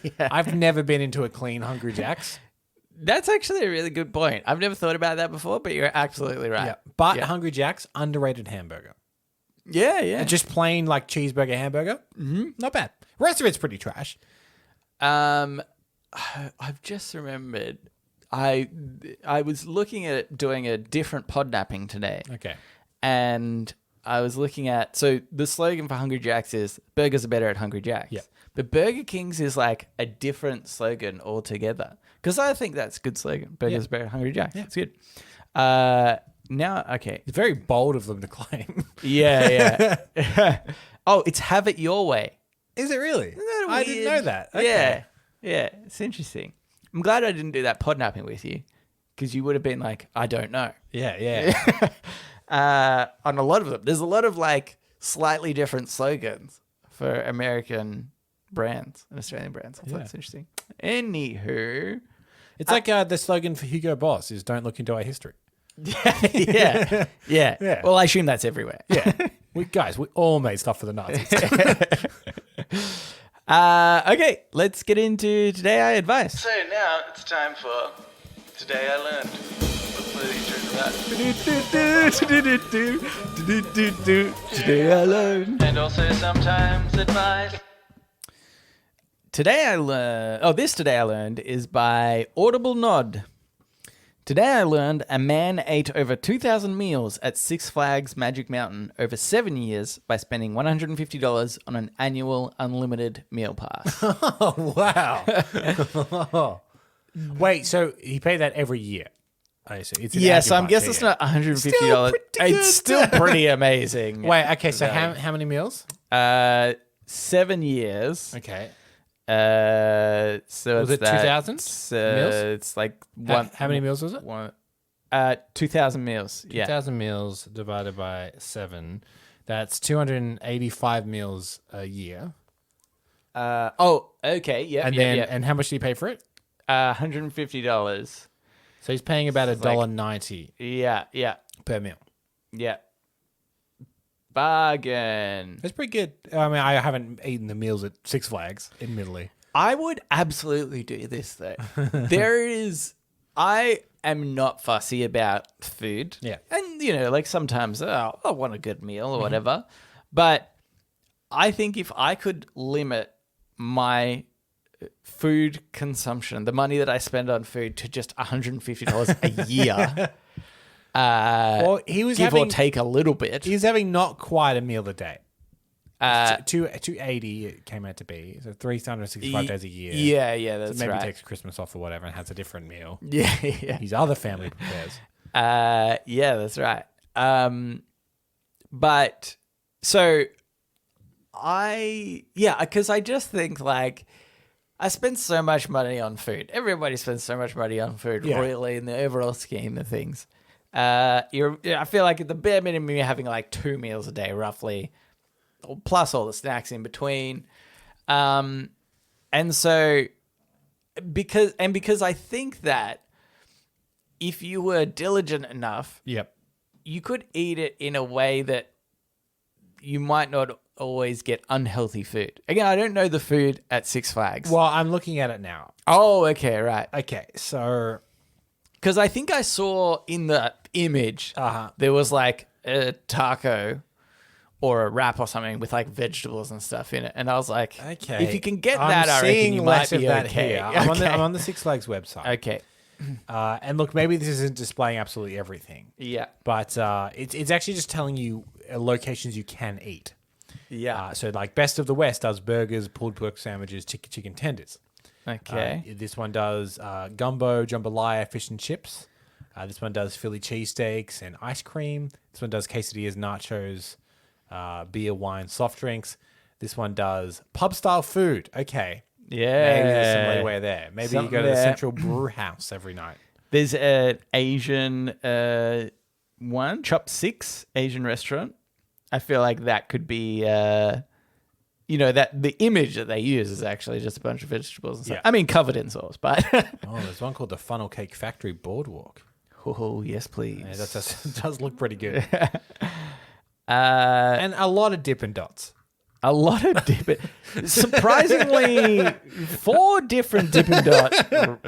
Yeah. I've never been into a clean Hungry Jacks. That's actually a really good point. I've never thought about that before, but you're absolutely right. Yeah. But Hungry Jacks, underrated hamburger. Yeah, yeah. Just plain like cheeseburger hamburger. Mm-hmm. Not bad. Rest of it's pretty trash. I've just remembered I was looking at doing a different podnapping today. Okay. And I was looking at, so the slogan for Hungry Jack's is burgers are better at Hungry Jack's. Yeah. But Burger King's is like a different slogan altogether. Because I think that's a good slogan. Burgers are better at Hungry Jack's. Yeah. It's good. Now, okay. It's very bold of them to claim. Yeah, yeah. Oh, it's have it your way. Is it really? Isn't that I didn't weird? know that. Okay. Yeah. Yeah. It's interesting. I'm glad I didn't do that podnapping with you. Because you would have been like, I don't know. Yeah. On a lot of them. There's a lot of like slightly different slogans for American brands and Australian brands. So that's interesting. Anywho. It's like the slogan for Hugo Boss is don't look into our history. Yeah. Well, I assume that's everywhere. Yeah. we all made stuff for the Nazis. Okay, let's get into Today I Advice. So now it's time for Today I Learned. Today I Learned. And also sometimes advice. Today I learned is by Audible Nod. Today I learned a man ate over 2,000 meals at Six Flags Magic Mountain over 7 years by spending $150 on an annual unlimited meal pass. Oh, wow. Wait, so he paid that every year? I see. It's So I'm guessing it's not $150. It's still pretty amazing. Wait, okay, so how many meals? 7 years. Okay. So Was it's it 2,000 meals? It's like one. How many meals was it? 2,000 meals. Yeah. 2,000 meals divided by 7. That's 285 meals a year. Okay. Yeah. And how much do you pay for it? $150. So he's paying about It's like- $1.90 Yeah. per meal. Yeah. Bargain. That's pretty good. I mean, I haven't eaten the meals at Six Flags, admittedly. I would absolutely do this though. I am not fussy about food. Yeah. And, like sometimes I want a good meal or whatever. But I think if I could limit my food consumption, the money that I spend on food, to just $150 a year, Well, he was give or take a little bit. He's having not quite a meal a day. Uh, 280 it came out to be. So 365 days a year. Yeah, that's So maybe right. takes Christmas off or whatever and has a different meal. Yeah. His other family prepares. Yeah, that's right. But so because I just think like I spend so much money on food. Everybody spends so much money on food, really, in the overall scheme of things. I feel like at the bare minimum you're having like 2 meals a day, roughly, plus all the snacks in between. And so because I think that if you were diligent enough, Yep. you could eat it in a way that you might not always get unhealthy food. Again, I don't know the food at Six Flags. Well, I'm looking at it now. Oh, okay, right. Okay, so Because I think I saw in the image there was like a taco or a wrap or something with like vegetables and stuff in it, and I was like, okay, if you can get I'm that, I reckon seeing you less might of be that okay. here. Okay. I'm on the Six Flags website. Okay. And look, maybe this isn't displaying absolutely everything. Yeah. But it's actually just telling you locations you can eat. Yeah. So like Best of the West does burgers, pulled pork sandwiches, chicken tenders. Okay. This one does gumbo, jambalaya, fish and chips. This one does Philly cheesesteaks and ice cream. This one does quesadillas, nachos, beer, wine, soft drinks. This one does pub style food. Okay. Yeah. Maybe there's some leeway there. Maybe Something you go to the there. Central Brew House every night. There's an Asian one, Chop Six Asian restaurant. I feel like that could be you know, that the image that they use is actually just a bunch of vegetables and stuff. Yeah. I mean, covered in sauce, but Oh, there's one called the Funnel Cake Factory Boardwalk. oh yes, please. Yeah, that does look pretty good. Uh, And a lot of Dippin' Dots. a lot of Dippin'. Surprisingly, 4 different Dippin' Dot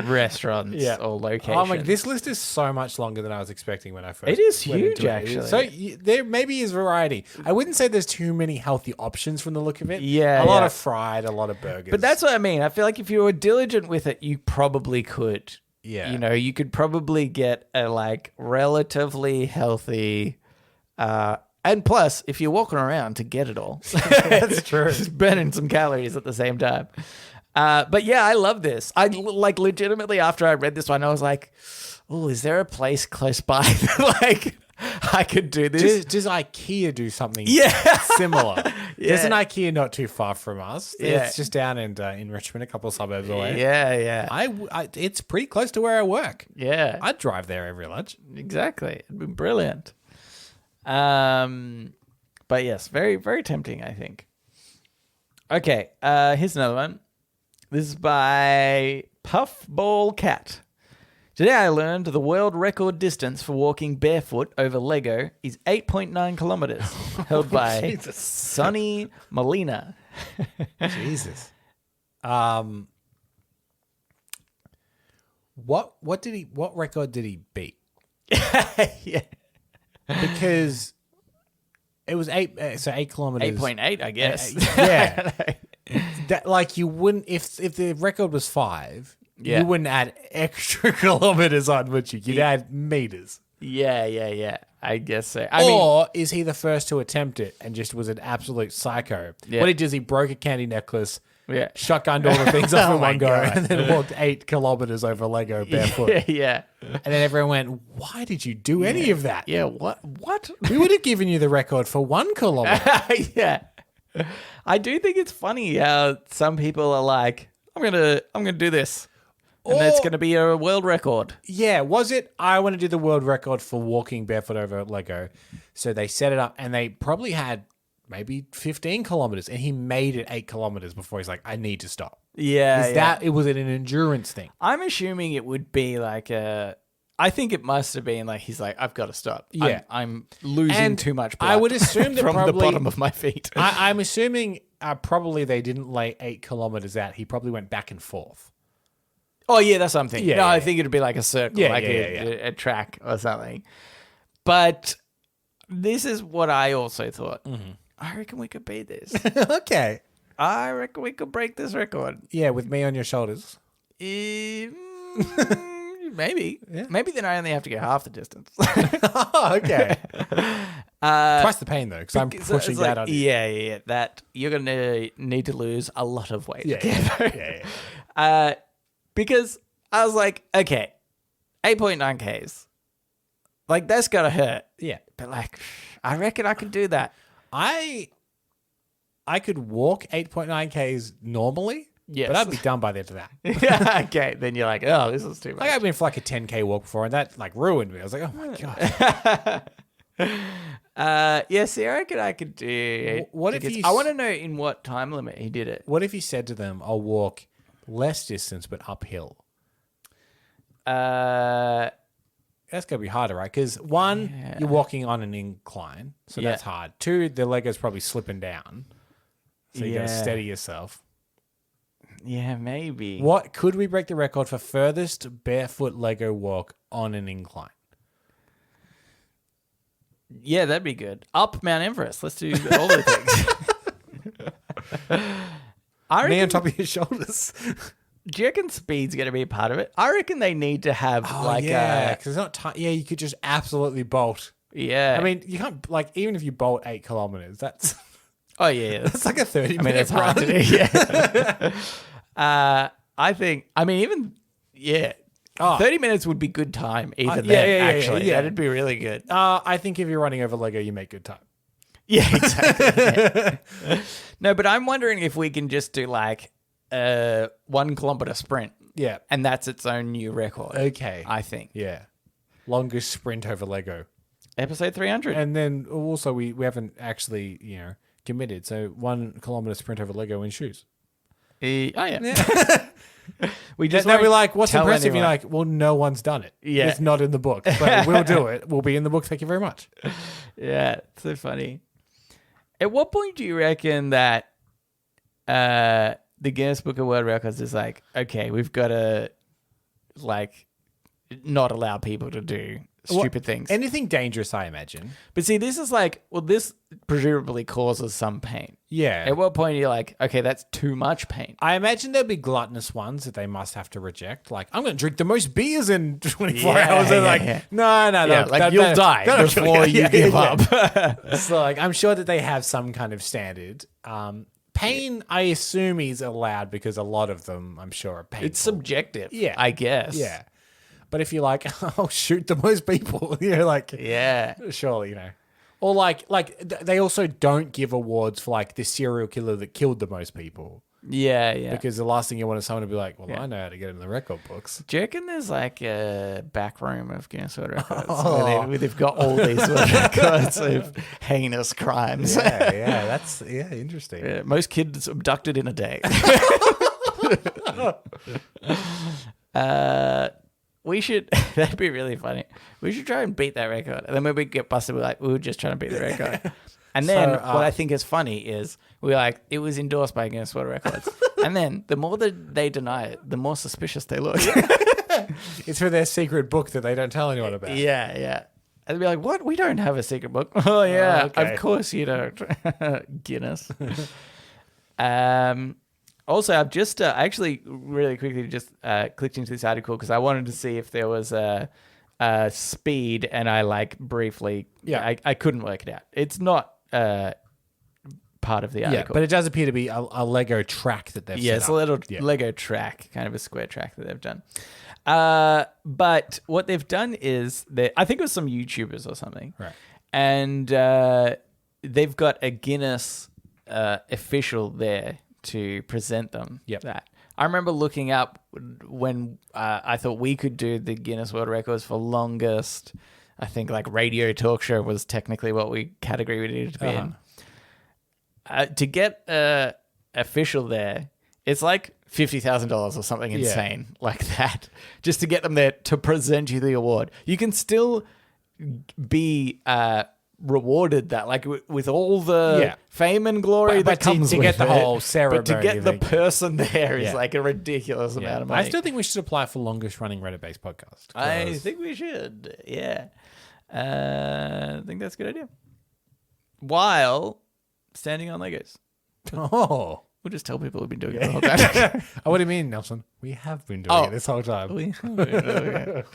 restaurants or locations. Oh my, this list is so much longer than I was expecting when I first. It is went huge, into it. actually. So there maybe is variety. I wouldn't say there's too many healthy options from the look of it. Yeah, a lot yeah. of fried, a lot of burgers. But that's what I mean. I feel like if you were diligent with it, you probably could. Yeah. You know, you could probably get a like relatively healthy. And plus, if you're walking around to get it all, that's true. just burning some calories at the same time. But yeah, I love this. I like legitimately after I read this one, I was like, "Oh, is there a place close by that like I could do this?" Does IKEA do something similar? There's an IKEA not too far from us. Yeah. It's just down in Richmond, a couple of suburbs away. Yeah. It's pretty close to where I work. Yeah. I'd drive there every lunch. Exactly. It'd be brilliant. But yes, very, very tempting, I think. Okay, here's another one. This is by Puffball Cat. Today I learned the world record distance for walking barefoot over Lego is 8.9 kilometers, held by Sonny Molina. Jesus. What record did he beat? Yeah. Because it was 8 kilometers. 8.8, I guess. Yeah. That, like, you wouldn't, if the record was 5, Yeah. you wouldn't add extra kilometers on, would you? You'd add meters. Yeah. I guess so. I mean, Or is he the first to attempt it and just was an absolute psycho? Yeah. What he did is he broke a candy necklace, yeah. shotgunned all the things off Oh in my one go, God. and then walked 8 kilometers over Lego barefoot. Yeah. And then everyone went, why did you do any of that? Yeah, what? We would have given you the record for 1 kilometer. Yeah. I do think it's funny how some people are like, I'm gonna do this. And that's gonna be a world record. Yeah, was it? I want to do the world record for walking barefoot over Lego. So they set it up and they probably had maybe 15 kilometers and he made it 8 kilometers before he's like, I need to stop. Yeah. It was an endurance thing. I'm assuming it would be like I think it must have been like he's like, I've got to stop. Yeah. I'm losing And too much blood. I would assume that from probably, the bottom of my feet. I'm assuming probably they didn't lay 8 kilometers out. He probably went back and forth. Oh yeah, that's something. Yeah, No, yeah, I think it'd be like a circle, Yeah, like yeah, a track or something. But this is what I also thought. Mm-hmm. I reckon we could beat this. Okay. I reckon we could break this record. Yeah, with me on your shoulders. Maybe. Maybe then I only have to go half the distance. Oh, okay. Twice the pain though, because I'm So pushing it's that like, on you. yeah. That you're gonna need to lose a lot of weight. Yeah. Because I was like, okay, 8.9 Ks. Like that's gotta hurt. Yeah. But like, I reckon I could do that. I could walk 8.9 Ks normally, Yes. but I'd be done by the end of that. Yeah, okay. Then you're like, oh, this is too much. Like I've been for like a 10K walk before, and that like ruined me. I was like, oh my god. Yeah, see, I reckon I could do. What if you I want to know in what time limit he did it. What if you said to them, "I'll walk less distance but uphill"? That's gonna be harder, right? Because one, you're walking on an incline, so that's hard. 2, the Lego's probably slipping down, so you gotta steady yourself. Yeah, maybe. What could we break the record for furthest barefoot Lego walk on an incline? Yeah, that'd be good. Up Mount Everest. Let's do all the things. Me on top of your shoulders. Do you reckon speed's going to be a part of it? I reckon they need to have because it's not. You could just absolutely bolt. yeah. I mean, you can't even if you bolt 8 kilometers. That's oh yeah, that's like a 30 minute. I mean, it's hard to do. Yeah. I think. I mean, even 30 minutes would be good time. Even then, actually, that'd be really good. I think if you're running over Lego, you make good time. Yeah, exactly. No, but I'm wondering if we can just do like 1 kilometer sprint. Yeah. And that's its own new record. Okay. I think. Yeah. Longest sprint over Lego. Episode 300. And then also we haven't actually, committed. So 1 kilometer sprint over Lego in shoes. Oh yeah. We just They'll be won't like, what's tell impressive? anyone. You're like, well, no one's done it. Yeah. It's not in the book, but we'll do it. We'll be in the book. Thank you very much. Yeah, it's so funny. At what point do you reckon that the Guinness Book of World Records is like, okay, we've got to like not allow people to do stupid things? Anything dangerous, I imagine. But see, this is like, well, this presumably causes some pain. Yeah. At what point are you like, okay, that's too much pain? I imagine there'll be gluttonous ones that they must have to reject. Like, I'm going to drink the most beers in 24 Yeah, hours. They're yeah, like, yeah. no, Yeah, like you'll die before you give up. So, like, I'm sure that they have some kind of standard. Pain, I assume, is allowed because a lot of them, I'm sure, are painful. It's subjective, Yeah. I guess. Yeah. But if you're like, oh, shoot the most people, you're like, Yeah. surely, you know. Or like they also don't give awards for like the serial killer that killed the most people. Yeah, yeah. Because the last thing you want is someone to be like, well, Yeah. I know how to get in the record books. Do you reckon there's like a back room of Guinness World Records where they've got all these world records of heinous crimes? Yeah, that's interesting. Yeah, most kids abducted in a day. We should, that'd be really funny. We should try and beat that record. And then when we get busted, we're like, we were just trying to beat the record. And then what I think is funny is we're like, it was endorsed by Guinness World Records. And then the more that they deny it, the more suspicious they look. It's for their secret book that they don't tell anyone about. Yeah, yeah. And they'd be like, what? We don't have a secret book. Oh, yeah. Oh, okay. Of course you don't. Guinness. Also, I've just actually really quickly just clicked into this article because I wanted to see if there was a speed, and I like briefly, I couldn't work it out. It's not part of the article. Yeah, but it does appear to be a Lego track that they've set up. It's a little Lego track, kind of a square track that they've done. But what they've done is I think it was some YouTubers or something, right? And they've got a Guinness official there to present them. That I remember looking up when I thought we could do the Guinness World Records for longest. I think like radio talk show was technically what category we needed to be in. To get official there, it's like $50,000 or something insane like that, just to get them there to present you the award. You can still be rewarded that, like with all the fame and glory that comes to with get the it, whole ceremony. but to get the person there is like a ridiculous amount of money. I still think we should apply for longest running Reddit-based podcast. I think we should. Yeah, I think that's a good idea. While standing on Legos. Oh. We'll just tell people we've been doing it the whole time. Oh, what do you mean, Nelson? We have been doing it this whole time. We have been doing it.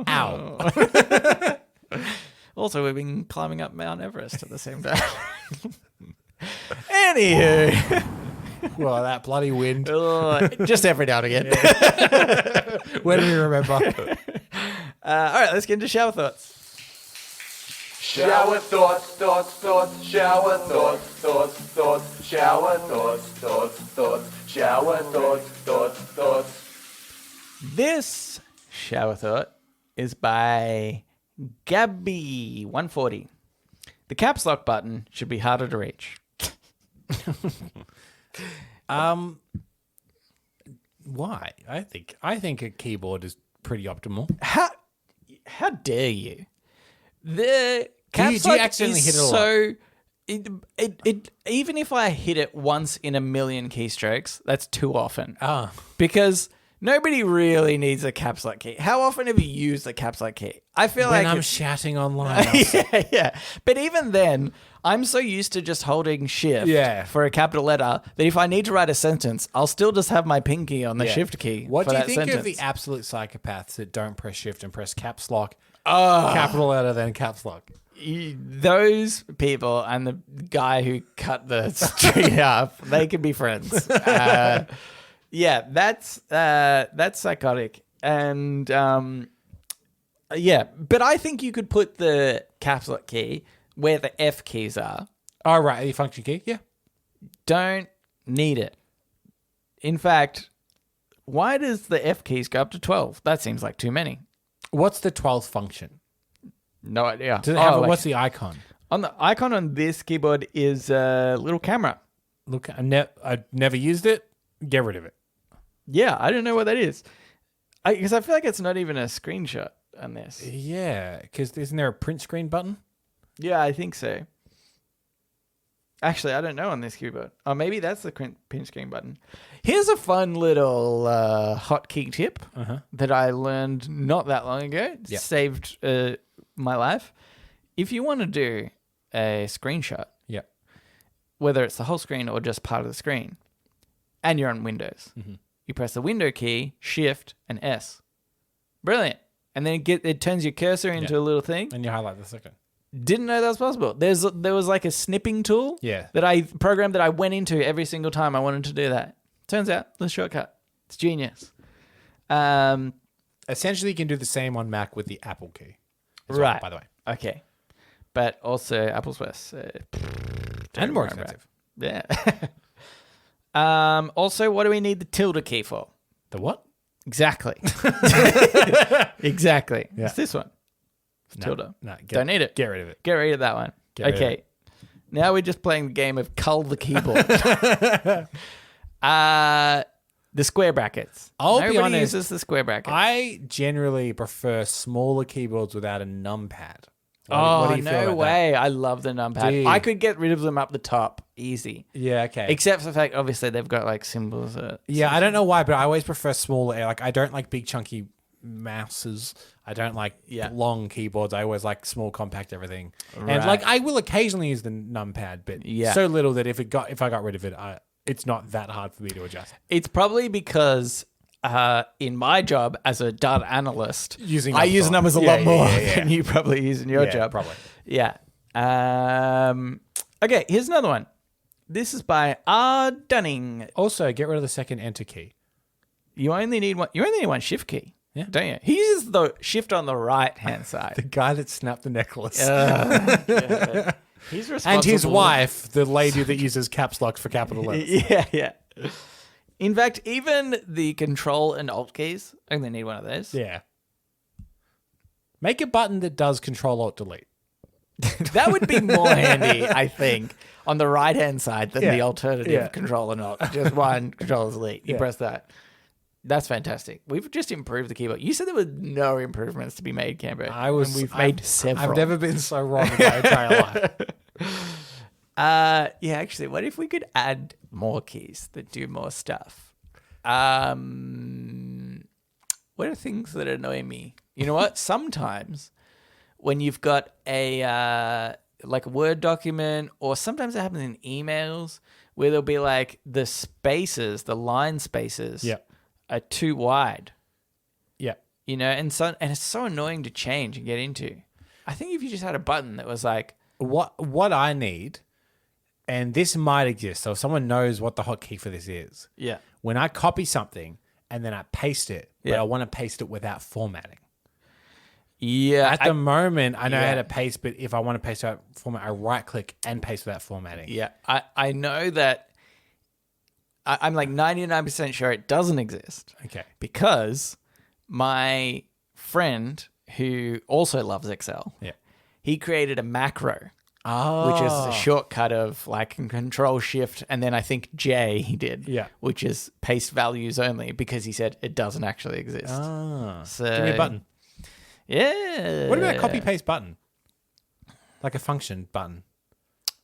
Ow. Also, we've been climbing up Mount Everest at the same time. Anywho. Well, that bloody wind. Just every now and again. When do we remember? All right, let's get into shower thoughts. Shower thoughts, shower thoughts, shower thoughts, shower thoughts. This shower thought is by Gabby140. The caps lock button should be harder to reach. Why? I think a keyboard is pretty optimal. How dare you? The caps do you lock accidentally is hit it a lot? so it even if I hit it once in a million keystrokes, that's too often. Because nobody really needs a caps lock key. How often have you used a caps lock key? I feel When like I'm chatting online. yeah. But even then, I'm so used to just holding shift for a capital letter that if I need to write a sentence, I'll still just have my pinky on the shift key. What for do you that think sentence. of the absolute psychopaths that don't press shift and press caps lock, capital letter, then caps lock? Those people and the guy who cut the tree up, they can be friends. Yeah, that's psychotic. And but I think you could put the caps lock key where the F keys are. Oh, right, the function key, yeah. Don't need it. In fact, why does the F keys go up to 12? That seems like too many. What's the 12th function? No idea. Does it have, what's the icon? On the icon on this keyboard is a little camera. Look, I never used it. Get rid of it. Yeah, I don't know what that is. Because I feel like it's not even a screenshot on this. Yeah, because isn't there a print screen button? Yeah, I think so. Actually, I don't know on this keyboard. Oh, maybe that's the print screen button. Here's a fun little hotkey tip that I learned not that long ago. Yep. Saved my life. If you want to do a screenshot, Yep. whether it's the whole screen or just part of the screen, and you're on Windows, you press the window key, Shift, and S. Brilliant. And then it turns your cursor into a little thing. And you highlight the second. Didn't know that was possible. There was like a snipping tool Yeah. that I programmed that I went into every single time I wanted to do that. Turns out the shortcut. It's genius. Essentially, you can do the same on Mac with the Apple key. as well, Right. by the way. Okay. But also Apple's worse. And more expensive. Yeah. Also, what do we need the tilde key for? The what? Exactly. Exactly. Yeah. It's this one. It's No, tilde. no, Don't need it. Get rid of it. Get rid of that one. Get rid of Okay. Now we're just playing the game of cull the keyboard. The square brackets. I'll be Nobody honest, uses the square brackets. I generally prefer smaller keyboards without a numpad. Oh, What do you feel no about that? way. I love the numpad. Dude. I could get rid of them up the top. Easy. Yeah, okay. Except for the fact, obviously, they've got like symbols. Yeah, I don't know why, but I always prefer smaller. Like, I don't like big chunky mouses. I don't like long keyboards. I always like small, compact everything. And Right. like, I will occasionally use the numpad, but so little that if I got rid of it, it's not that hard for me to adjust. It's probably because in my job as a data analyst, Using I numbers use a lot. numbers a Yeah, lot yeah, more yeah, yeah. than you probably use in your Yeah, job. probably. Yeah. Okay, here's another one. This is by R. Dunning. Also, get rid of the second enter key. You only need one. You only need one shift key. Yeah. Don't you? He uses the shift on the right hand side. The guy that snapped the necklace. He's responsible. And his wife, the lady that uses caps locks for capital letters. Yeah. In fact, even the control and alt keys only need one of those. Yeah. Make a button that does control alt delete. That would be more handy, I think, on the right hand side than the Yeah. alternative Yeah. control and alt. Just one control delete. You Yeah. press that. That's fantastic. We've just improved the keyboard. You said there were no improvements to be made, Canberra. And we've made several. I've never been so wrong in my entire life. Yeah, actually, what if we could add more keys that do more stuff? What are things that annoy me? You know what? Sometimes when you've got a like a Word document, or sometimes it happens in emails where there'll be like the spaces, the line spaces are too wide. Yeah. You know, and it's so annoying to change and get into. I think if you just had a button that was like, What I need, and this might exist, so if someone knows what the hotkey for this is, yeah, when I copy something and then I paste it, but I want to paste it without formatting. yeah. At the moment, I know how to paste, but if I want to paste without format, I right click and paste without formatting. Yeah, I know that. I'm like 99% sure it doesn't exist. Okay. Because my friend who also loves Excel, he created a macro, which is a shortcut of like Control Shift and then I think J he did, which is paste values only, because he said it doesn't actually exist. So Give me a button. Yeah. What about a copy paste button? Like a function button.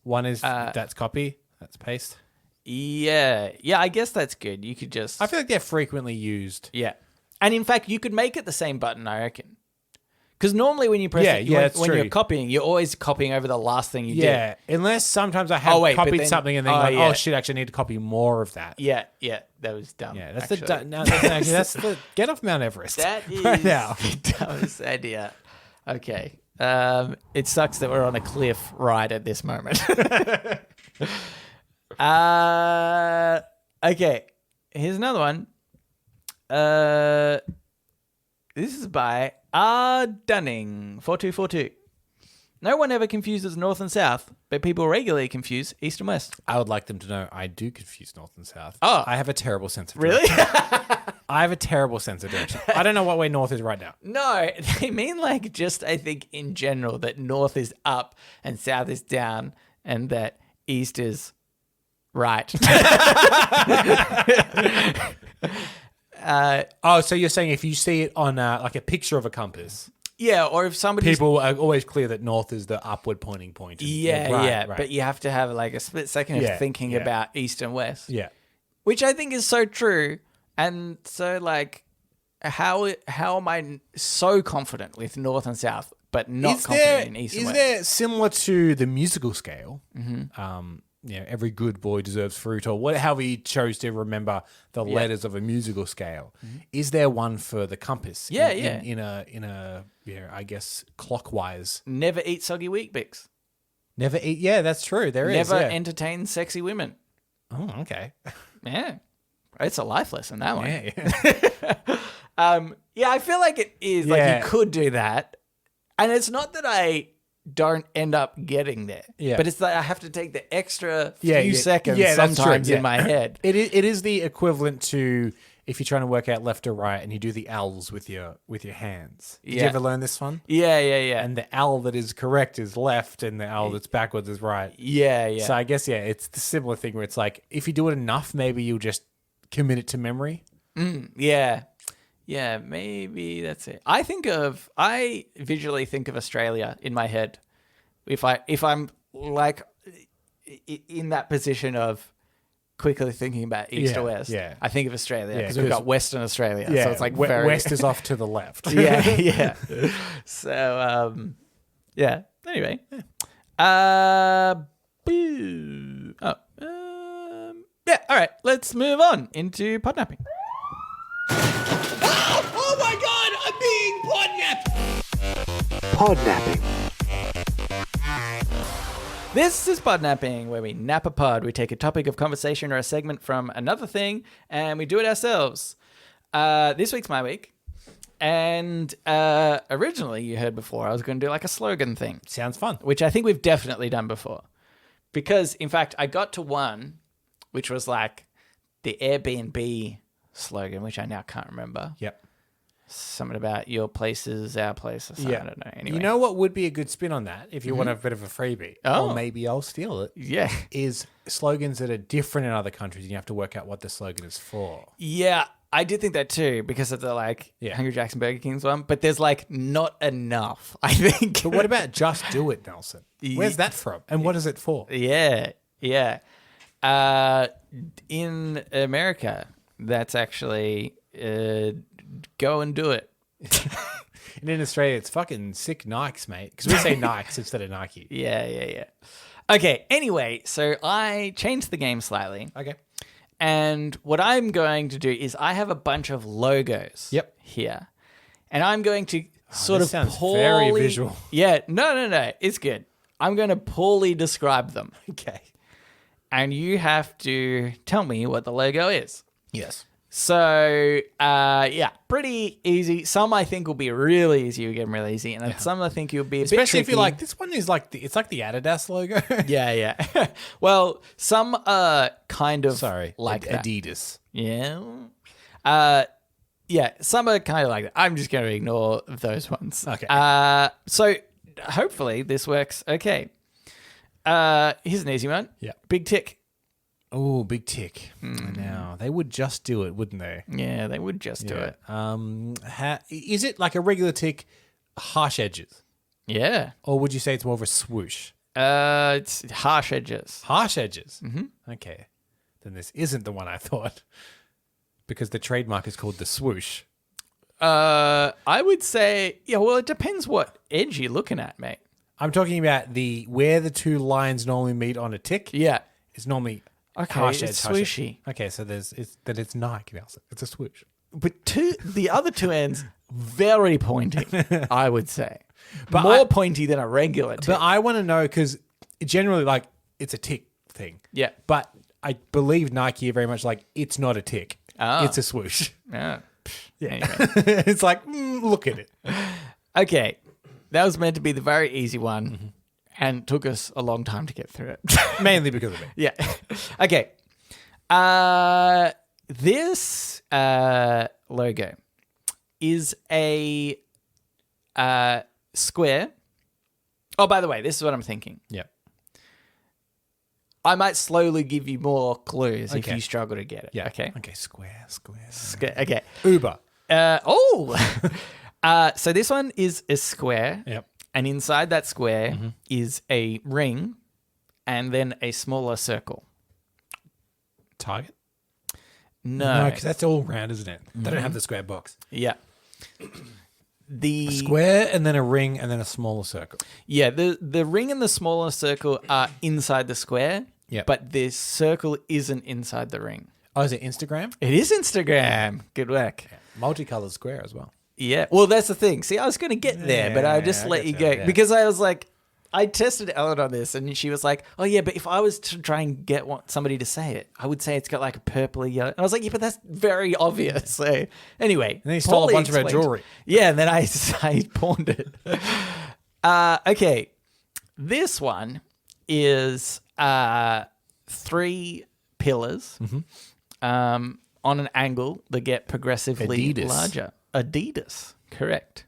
One is that's copy, that's paste. Yeah, I guess that's good. You could just... I feel like they're frequently used. Yeah. And in fact, you could make it the same button, I reckon. Because normally when you press when you're copying, you're always copying over the last thing you did. Yeah, unless sometimes I have copied something and then oh shit, actually I need to copy more of that. Yeah, that was dumb. Yeah, that's actually. that's the get off Mount Everest. That is right now. the dumbest idea. Okay. It sucks that we're on a cliff right at this moment. Okay. Here's another one. This is by R. Dunning 4242. No one ever confuses north and south, but people regularly confuse east and west. I would like them to know I do confuse north and south. Oh. I have a terrible sense of Really? direction. I have a terrible sense of direction. I don't know what way north is right now. No, they mean like just, I think, in general, that north is up and south is down and that east is right. So you're saying if you see it on like a picture of a compass, Yeah, or if somebody's... people are always clear that north is the upward pointing point. Yeah, Right. but you have to have like a split second of thinking about east and west. Yeah. Which I think is so true. And so, like, how am I so confident with north and south, but not confident in east and west? Is there, similar to the musical scale, every good boy deserves fruit, or however you chose to remember the letters of a musical scale, is there one for the compass? In a I guess, clockwise. Never eat soggy Weet Bix. Never eat. Yeah, that's true. There is. Never entertain sexy women. Oh, okay. Yeah. It's a life lesson, that one. Yeah. I feel like it is. Yeah. Like, you could do that. And it's not that I don't end up getting there. Yeah. But it's that I have to take the extra Yeah, few yeah. seconds Yeah, that's true. sometimes Yeah. in my head. It is the equivalent to if you're trying to work out left or right and you do the L's with your hands. Did you Yeah. ever learn this one? Yeah. And the L that is correct is left and the L that's backwards is right. Yeah. So I guess, it's the similar thing where it's like, if you do it enough, maybe you'll just commit it to memory. Yeah. Yeah, maybe that's it. I visually think of Australia in my head. If I'm like in that position of quickly thinking about east or west, I think of Australia because we've got Western Australia. Yeah, So it's like west is off to the left. yeah. So anyway. Boo. All right, let's move on into podnapping. Oh my god, I'm being podnapped! Podnapping. This is Podnapping, where we nap a pod. We take a topic of conversation or a segment from another thing, and we do it ourselves. This week's my week. And originally, you heard before, I was going to do like a slogan thing. Sounds fun. Which I think we've definitely done before. Because, in fact, I got to one, which was like the Airbnb slogan, which I now can't remember. Yep. Something about your place is our place or something. I don't know. Anyway. You know what would be a good spin on that if you want a bit of a freebie? Oh. Or maybe I'll steal it. Yeah. Is slogans that are different in other countries and you have to work out what the slogan is for. Yeah, I did think that too because of the Hungry Jack's and Burger King's one, but there's not enough, I think. But what about Just Do It, Nelson? Where's that from? And what is it for? Yeah. In America, that's actually go and do it. And in Australia, it's fucking sick Nikes, mate. Because we say Nikes instead of Nike. Yeah. Okay, anyway, so I changed the game slightly. Okay. And what I'm going to do is I have a bunch of logos here. And I'm going to sort of sounds poorly... very visual. Yeah, no. It's good. I'm going to poorly describe them. Okay. And you have to tell me what the logo is. Yes. So, pretty easy. Some I think will be really easy. You get them really easy. And then some I think you'll be a bit Especially if tricky. you're like, this one is like, it's like the Adidas logo. Yeah. Well, some are kind of like that. Adidas. Yeah. Some are kind of like that. I'm just going to ignore those ones. Okay. So hopefully this works okay. Here's an easy one. Yeah. Big tick. Oh, big tick. Now, they would just do it, wouldn't they? Yeah, they would just do it. Is it like a regular tick, harsh edges? Yeah. Or would you say it's more of a swoosh? It's harsh edges. Harsh edges? Mm-hmm. Okay. Then this isn't the one I thought. Because the trademark is called the swoosh. I would say, it depends what edge you're looking at, mate. I'm talking about where the two lines normally meet on a tick. Yeah. It's normally Okay, harsh it's edge. Harsh edge. swooshy. Okay, so it's Nike, Nelson. It's a swoosh. But the other two ends, very pointy, I would say. But More pointy than a regular tick. But I want to know because generally, it's a tick thing. Yeah. But I believe Nike are very much like, it's not a tick. Oh. It's a swoosh. Yeah. Yeah. Anyway. It's like, look at it. Okay. That was meant to be the very easy one, and took us a long time to get through it. Mainly because of me. Yeah. Okay. This logo is a square. Oh, by the way, this is what I'm thinking. Yep. I might slowly give you more clues if Okay. you struggle to get it. Yeah. Okay. Okay. Square. Okay. Uber. So this one is a square. Yep. And inside that square is a ring and then a smaller circle. Target. No. because that's all round, isn't it? They don't have the square box. Yeah. The Square and then a ring and then a smaller circle. Yeah, the ring and the smaller circle are inside the square. Yep. But the circle isn't inside the ring. Oh, is it Instagram? It is Instagram. Good work. Multicolored square as well. Yeah. Well, that's the thing. See, I was going to get there, but I just let you go. yeah. Because I was like, I tested Ellen on this, and she was like, oh, yeah, but if I was to try and get somebody to say it, I would say it's got like a purpley yellow. And I was like, yeah, but that's very obvious. So anyway. And then he stole a Paulie bunch of our explained- jewelry. Yeah, and then I pawned it. Okay. This one is 3 pillars on an angle that get progressively Adidas. larger. Adidas, correct.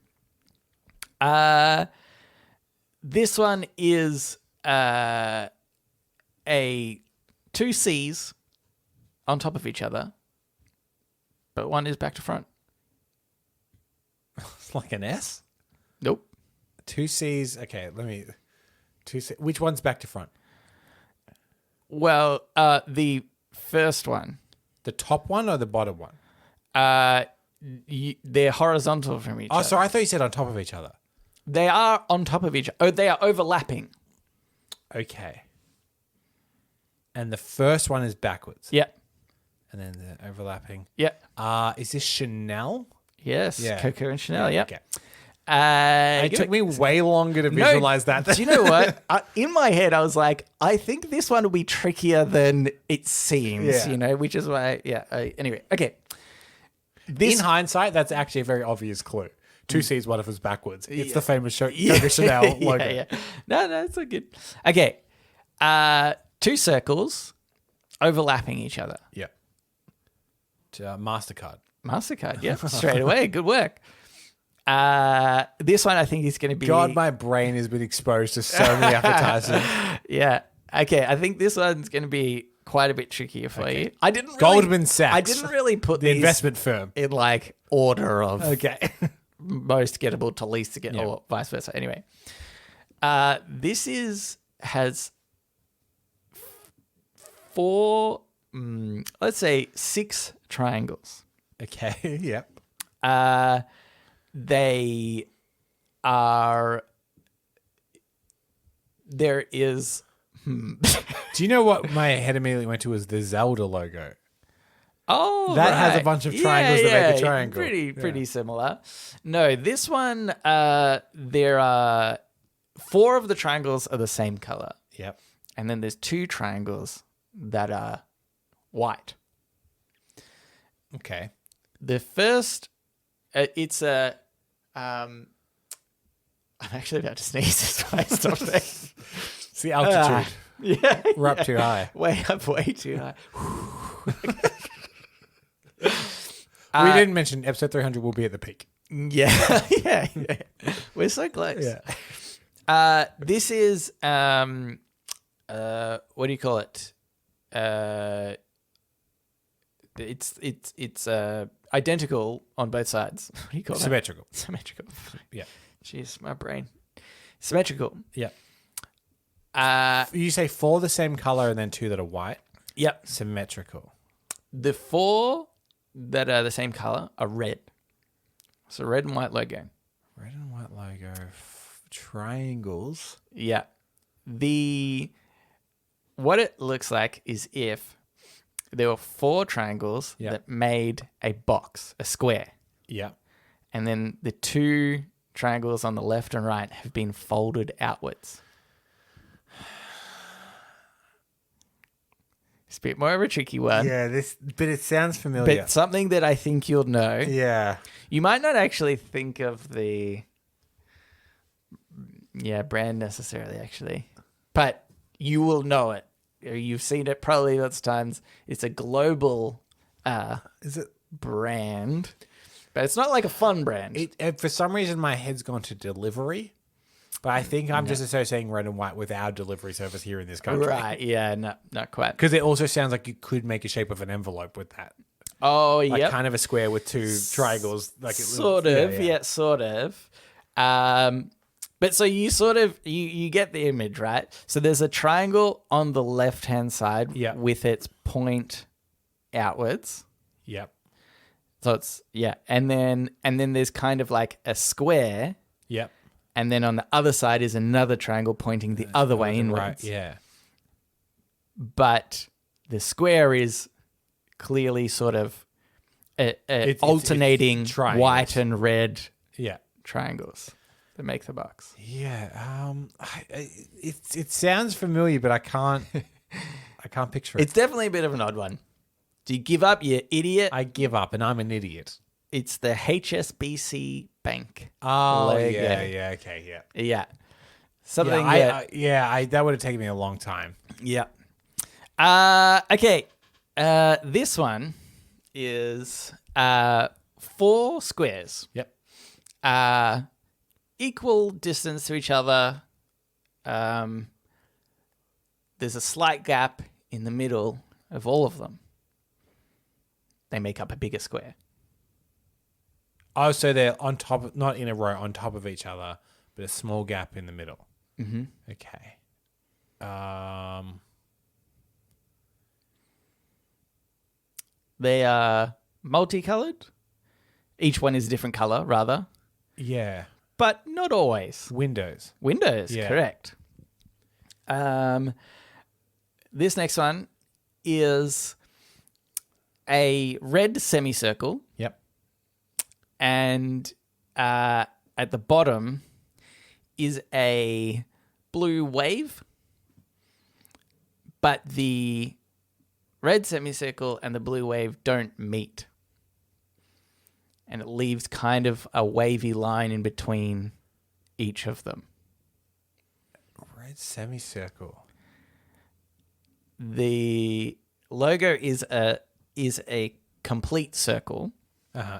This one is a 2 C's on top of each other, but one is back to front. It's like an S? Nope. 2 C's. Okay, which one's back to front? Well, the first one, The top one or the bottom one? they're horizontal from each Oh, other. sorry. I thought you said on top of each other. They are on top of each other. Oh, they are overlapping. Okay. And the first one is backwards. Yep. And then the overlapping. Yep. Is this Chanel? Yes. Yeah. Coco and Chanel. Yep. Okay. It took me way longer to visualize that. Do you know what? In my head, I was like, I think this one will be trickier than it seems, Yeah. which is why, anyway, okay. In hindsight, that's actually a very obvious clue. 2 C's, one of us backwards. It's the famous Coco Chanel logo. Yeah. No, it's so good. Okay. 2 circles overlapping each other. Yeah. MasterCard. MasterCard, yeah. Straight away. Good work. This one I think is going to be... God, my brain has been exposed to so many advertisements. Yeah. Okay, I think this one's going to be quite a bit trickier for you. I didn't really, Goldman Sachs. I didn't really put The these investment firm. in like order of Okay. most gettable to least to get, or vice versa. Anyway, this has 4, let's say 6 triangles. Okay. Yep. They are. There is. Do you know what my head immediately went to was the Zelda logo? Oh, That has a right. bunch of triangles that make a triangle. Pretty similar. No, this one, there are 4 of the triangles are the same color, Yep. and then there's 2 triangles that are white. Okay. The first, it's a. I'm actually about to sneeze. That's why I stopped there. It's the altitude. Yeah, We're up too high. way up, way too high. We didn't mention episode 300 will be at the peak. Yeah, yeah. We're so close. This is what do you call it? It's identical on both sides. What do you call Symmetrical. that? Symmetrical. Yeah. Jeez, my brain. Symmetrical. Yeah. You say 4 the same color and then 2 that are white. Yep. Symmetrical. The 4 that are the same color are red. So red and white logo. Red and white logo. Triangles. Yeah. What it looks like is if there were 4 triangles that made a box, a square. Yeah. And then the 2 triangles on the left and right have been folded outwards. It's a bit more of a tricky one. Yeah, but it sounds familiar. But something that I think you'll know. Yeah. You might not actually think of the brand necessarily, actually. But you will know it. You've seen it probably lots of times. It's a global Is it? brand, but it's not like a fun brand. For some reason, my head's gone to delivery. But I think I'm just associating red and white with our delivery service here in this country. Right, yeah, no, not quite. Because it also sounds like you could make a shape of an envelope with that. Oh, Like yeah. kind of a square with two triangles. Like Sort of, yeah, sort of. But so you sort of, you get the image, right? So there's a triangle on the left-hand side with its point outwards. Yep. So it's, and then there's kind of like a square. Yep. And then on the other side is another triangle pointing the other way inwards. Right, yeah. But the square is clearly sort of alternating it's triangles. white and red Yeah. triangles that make the box. Yeah. It sounds familiar, but I can't picture it. It's definitely a bit of an odd one. Do you give up, you idiot? I give up, and I'm an idiot. It's the HSBC Bank. Oh, logo. yeah, okay, yeah. Yeah. Something that would have taken me a long time. Yeah. Okay. This one is 4 squares. Yep. Equal distance to each other. There's a slight gap in the middle of all of them. They make up a bigger square. Oh, so they're on top of, not in a row, on top of each other, but a small gap in the middle. Mm-hmm. Okay. They are multicolored. Each one is a different color, rather. Yeah. But not always. Windows. Windows, Yeah. correct. This next one is a red semicircle, Yep. and at the bottom is a blue wave, but the red semicircle and the blue wave don't meet. And it leaves kind of a wavy line in between each of them. Red semicircle. The logo is a complete circle.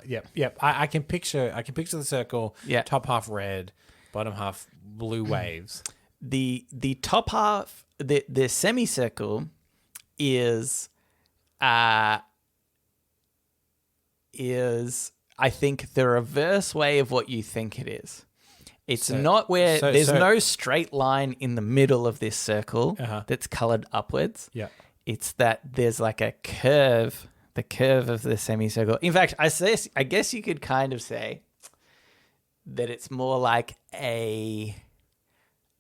Yep. I can picture the circle. Yeah. Top half red, bottom half blue waves. The top half, the semicircle is I think the reverse way of what you think it is. It's not where there's no straight line in the middle of this circle that's colored upwards. Yeah. It's that there's like a curve, the curve of the semicircle. In fact, I guess you could kind of say that it's more like a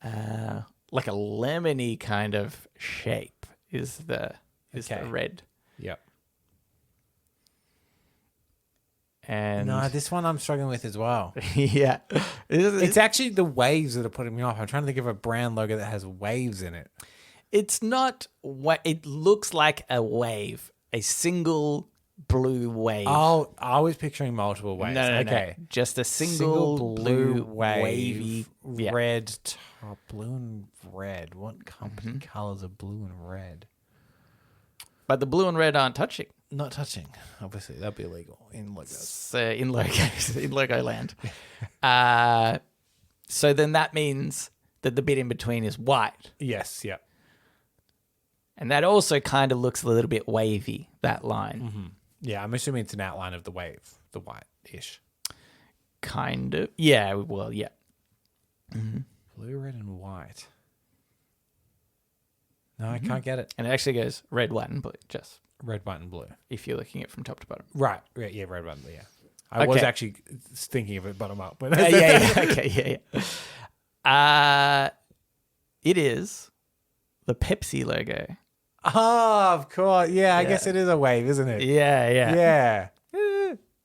lemony kind of shape is the red. Yep. And No, this one I'm struggling with as well. yeah. It's actually the waves that are putting me off. I'm trying to think of a brand logo that has waves in it. It's not what it looks like a wave, a single blue wave. Oh, I was picturing multiple waves. No. Okay. Just a single blue wavy red top, blue and red. What company colors are blue and red? But the blue and red aren't touching. Not touching. Obviously, that'd be illegal in logos. So in logos, in logo land. So then that means that the bit in between is white. Yes, yeah. And that also kind of looks a little bit wavy, that line. Mm-hmm. Yeah, I'm assuming it's an outline of the wave, the white-ish. Kind of. Yeah, well, yeah. Mm-hmm. Blue, red, and white. No, I can't get it. And it actually goes red, white, and blue, just Red, white, and blue. if you're looking at it from top to bottom. Right. Yeah, red, white, and blue, yeah. I was Okay. actually thinking of it bottom up. But Okay, yeah. It is the Pepsi logo. Oh, of course. Yeah, I guess it is a wave, isn't it? Yeah. Yeah.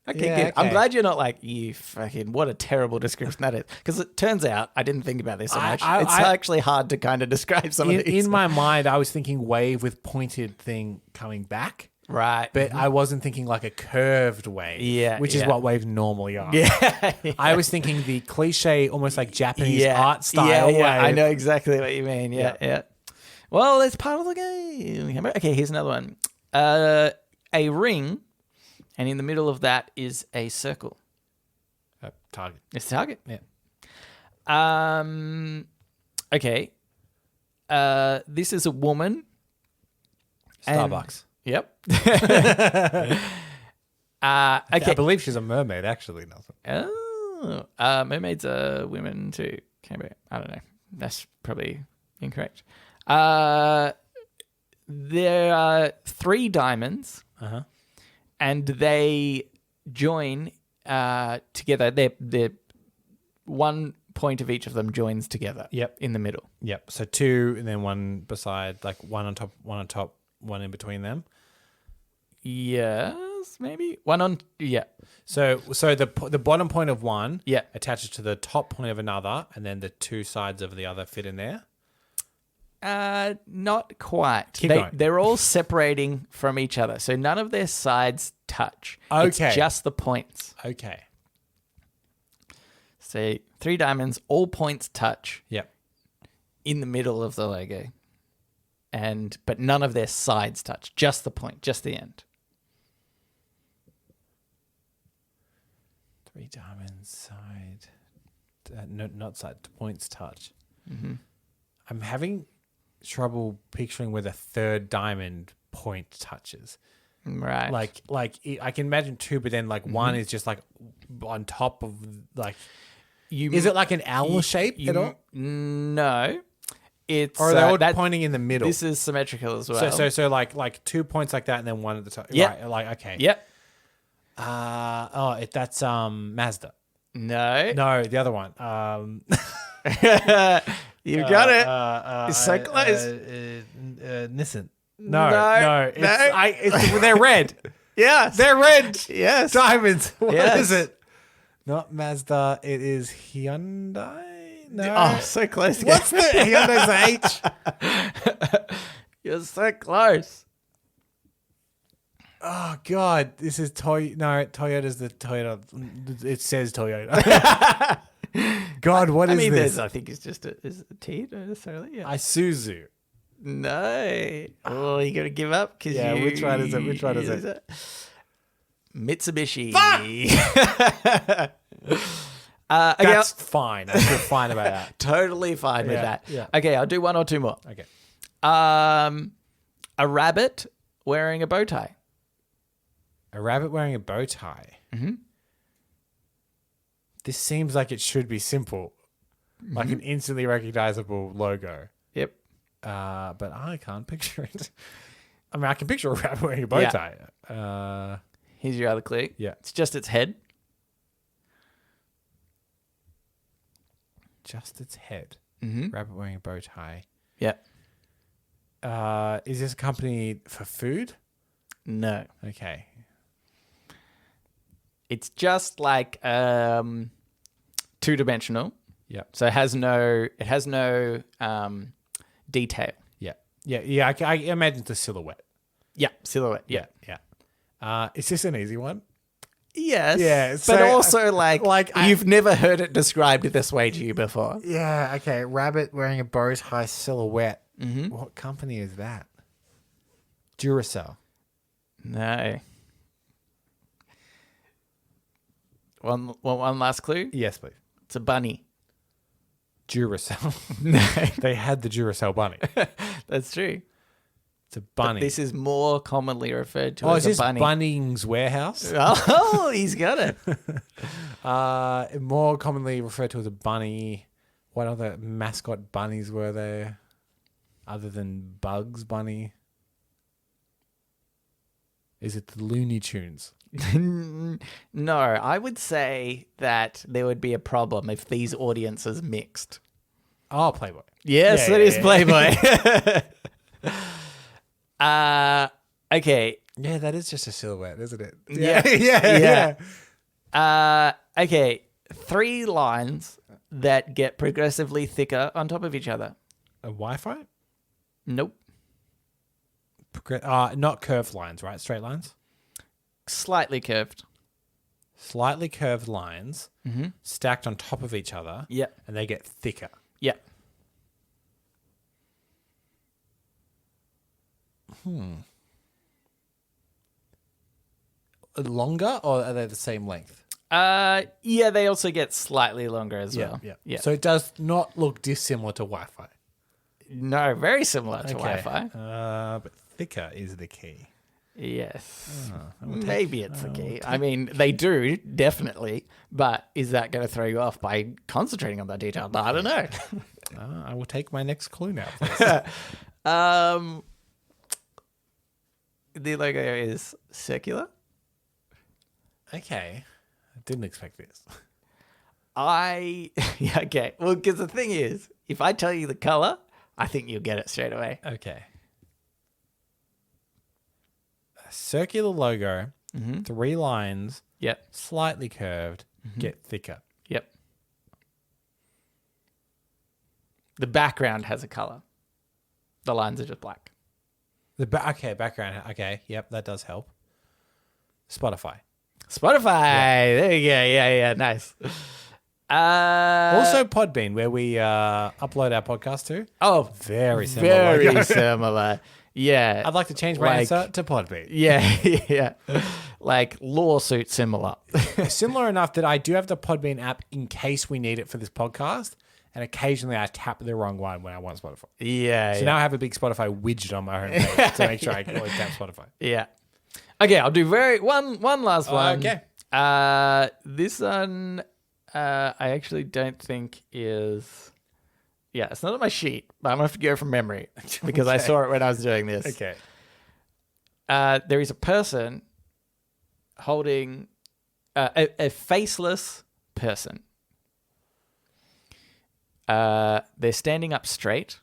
Okay, Yeah, good. okay. I'm glad you're not like, you fucking, what a terrible description that is. Because it turns out, I didn't think about this so much. It's actually hard to kind of describe some of these. In my mind, I was thinking wave with pointed thing coming back. Right. but I wasn't thinking like a curved wave. Yeah, which is yeah. what waves normally are. Yeah. I was thinking the cliche, almost like Japanese art style wave. I know exactly what you mean. Yeah. Well, it's part of the game. Okay, here's another one. A ring, and in the middle of that is a circle. Target. It's a target. Yeah. Okay. This is a woman. Starbucks. Yep. Okay. I believe she's a mermaid, actually. Oh, mermaids are women too. Canberra. I don't know. That's probably incorrect. There are 3 diamonds, and they join together. They're one point of each of them joins together. Yep. In the middle. Yep. So 2, and then one beside, like one on top, one in between them. Yes, maybe one on. Yeah. So the bottom point of one Yeah. attaches to the top point of another, and then the 2 sides of the other fit in there. Not quite. Keep going. They're all separating from each other, so none of their sides touch. Okay. It's just the points. Okay. So 3 diamonds, all points touch Yep. in the middle of the Lego, but none of their sides touch. Just the point, just the end. 3 diamonds, side. No, not side. Points touch. Mm-hmm. I'm having trouble picturing where the 3rd diamond point touches. Right. Like I can imagine 2, but then like 1 is just like on top of like. Is it like an owl shape at all? No. It's Or are they all pointing in the middle? This is symmetrical as well. So like 2 points like that, and then 1 at the top. Yeah. Right, like okay. Yep. That's Mazda. No. No, the other one. You got it. It's so close. Nissan. No. No. They're red. Yes. They're red. Yes. Diamonds. What is Yes. it? Not Mazda. It is Hyundai. No. Oh, so close. What's the Hyundai's H? You're so close. Oh God, this is Toyota's the Toyota. It says Toyota. God, what is this? I think it's just is it a T necessarily? Yeah. Isuzu. No. Oh, you got to give up because Yeah, which one is it? Which one is it? Mitsubishi. Fuck! Okay, That's fine. I feel fine about that. totally fine with Yeah, that. yeah. Okay, I'll do 1 or 2 more. Okay. A rabbit wearing a bow tie. A rabbit wearing a bow tie. Mm-hmm. This seems like it should be simple, like an instantly recognizable logo. Yep. But I can't picture it. I mean, I can picture a rabbit wearing a bow Yeah. tie. Here's your other clue. Yeah. It's just its head. Just its head. Mm-hmm. Rabbit wearing a bow tie. Yep. Is this a company for food? No. Okay. It's just like 2-dimensional. Yep. So it has no detail. Yeah. I imagine it's a silhouette. Yeah, silhouette. Yeah. Is this an easy one? Yes. Yeah, but so, also you've never heard it described this way to you before. Yeah. Okay. Rabbit wearing a bow tie silhouette. Mm-hmm. What company is that? Duracell. No. One last clue. Yes, please. It's a bunny. Duracell. No, They had the Duracell bunny. that's true. It's a bunny. But this is more commonly referred to is as this a bunny. Bunnings Warehouse? Oh, he's got it. More commonly referred to as a bunny. What other mascot bunnies were there other than Bugs Bunny? Is it the Looney Tunes? No, I would say that there would be a problem if these audiences mixed. Oh, Playboy. Yes, Yeah, it yeah, is yeah. Playboy. Okay. Yeah, that is just a silhouette, isn't it? Yeah. Okay. 3 lines that get progressively thicker on top of each other. A Wi-Fi? Nope. Not curved lines, right? Straight lines? Slightly curved. Slightly curved lines stacked on top of each other. Yep. And they get thicker. Yep. Longer, or are they the same length? Yeah, they also get slightly longer as well. Yeah. So it does not look dissimilar to Wi-Fi. No, very similar to Wi-Fi. But thicker is the key. Yes. Maybe it's the key. I mean, they do, definitely. But is that going to throw you off by concentrating on that detail? I don't know. I will take my next clue now, please. The logo is circular. Okay. I didn't expect this. Yeah, okay. Well, because the thing is, if I tell you the color, I think you'll get it straight away. Okay. A circular logo, 3 lines, Yep. slightly curved, get thicker. Yep. The background has a color. The lines are just black. Okay, background. Okay, yep, that does help. Spotify. There you go. Yeah, nice. Also Podbean, where we upload our podcast to. Oh, Very similar. very similar. Yeah. I'd like to change my answer to Podbean. Yeah. Like lawsuit similar. Similar enough that I do have the Podbean app in case we need it for this podcast, and occasionally I tap the wrong one when I want Spotify. Yeah. So now I have a big Spotify widget on my homepage to make sure I can always tap Spotify. Yeah. Okay, I'll do one last one. Okay. This one I actually don't think is. Yeah, it's not on my sheet, but I'm gonna have to go from memory because I saw it when I was doing this. Okay. There is a person holding a faceless person. They're standing up straight,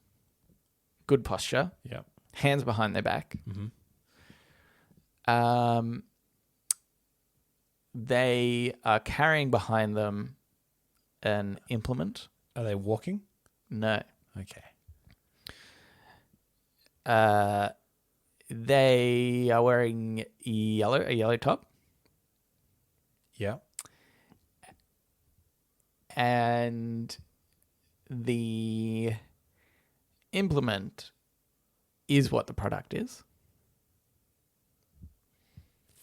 good posture, Yep. hands behind their back. They are carrying behind them an implement. Are they walking? No. Okay. They are wearing a yellow top, Yeah. and the implement is what the product is.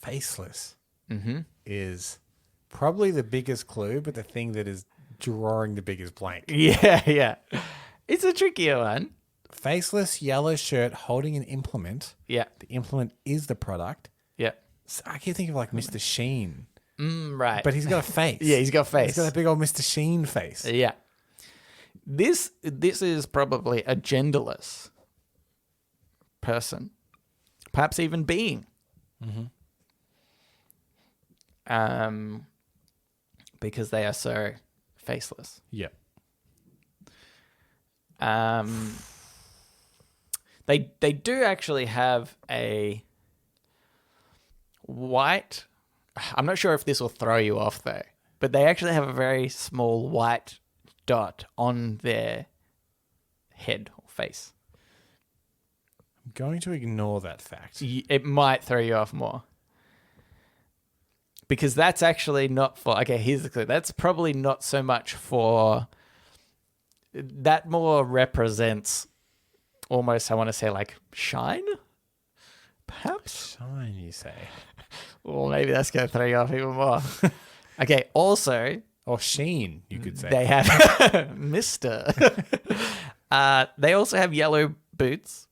Faceless is probably the biggest clue, but the thing that is drawing the biggest blank. Yeah. It's a trickier one. Faceless, yellow shirt, holding an implement. Yeah. The implement is the product. Yeah. So I keep thinking of like Mr. Sheen, Right. but he's got a face. Yeah, he's got a face. He's got a big old Mr. Sheen face. Yeah. This is probably a genderless person, perhaps even being. Because they are so faceless. Yeah. They do actually have a white. I'm not sure if this will throw you off though, but they actually have a very small white dot on their head or face. I'm going to ignore that fact. It might throw you off more. Because that's actually not for... Okay, here's the clue. That's probably not so much for... That more represents almost, I want to say, like, shine? Perhaps? Shine, you say. Or maybe that's going to throw you off even more. Okay, also... Or Sheen, you could say. They have... Mr. They also have yellow boots.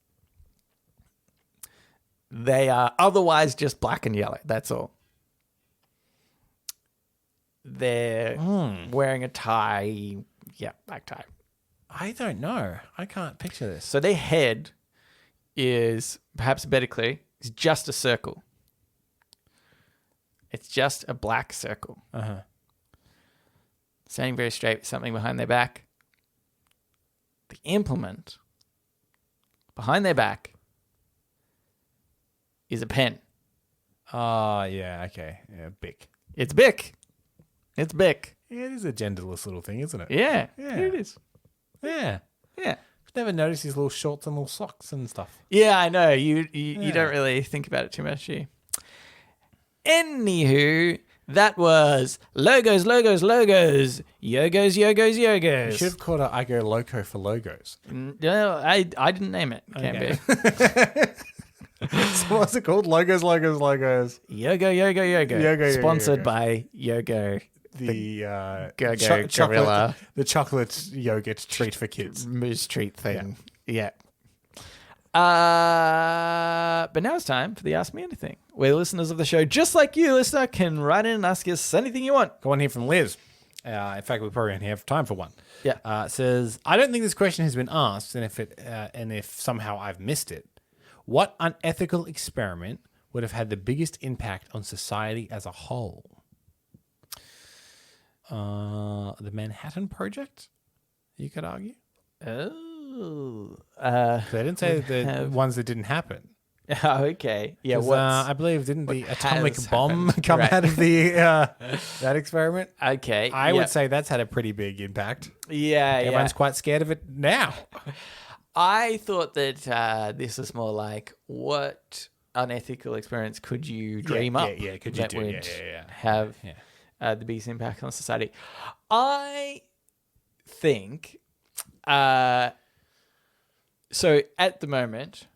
They are otherwise just black and yellow. That's all. They're wearing a tie. Yeah, black tie. I don't know. I can't picture this. So their head is, perhaps a better clue, is just a circle. It's just a black circle. Standing very straight with something behind their back. The implement behind their back is a pen. Oh, yeah, okay. Yeah, Bic. It's Bic. Yeah, it is a genderless little thing, isn't it? Yeah, Yeah. here it is. Yeah. Yeah. Never noticed his little shorts and little socks and stuff. Yeah, I know. You don't really think about it too much, do you? Anywho, that was Logos, Logos, Logos. Yogos, Yogos, You Yogos. should have called it I Go Loco for logos. No, I didn't name it. Can't Okay. be. So what's it called? Logos, Logos, Logos. Yogo, Yogo, Yogo. Yogo, Yogo, Sponsored Yogo. by Yogo. The Go-Go Gorilla. the chocolate yogurt treat for kids. Moose treat thing. Yeah. But now it's time for the Ask Me Anything, where listeners of the show, just like you, listener, can write in and ask us anything you want. Got one here from Liz. In fact, we probably only have time for one. Yeah. It says, I don't think this question has been asked, and if somehow I've missed it, what unethical experiment would have had the biggest impact on society as a whole? The Manhattan Project, you could argue. Oh. They didn't say the ones that didn't happen. Okay. Yeah. 'Cause, I believe didn't the atomic has bomb happened? come Right. out of the that experiment? Okay. I would say that's had a pretty big impact. Yeah. Everyone's quite scared of it now. I thought that this is more like what unethical experience could you dream up? yeah, could you that do? would Yeah. have the biggest impact on society? I think. So at the moment,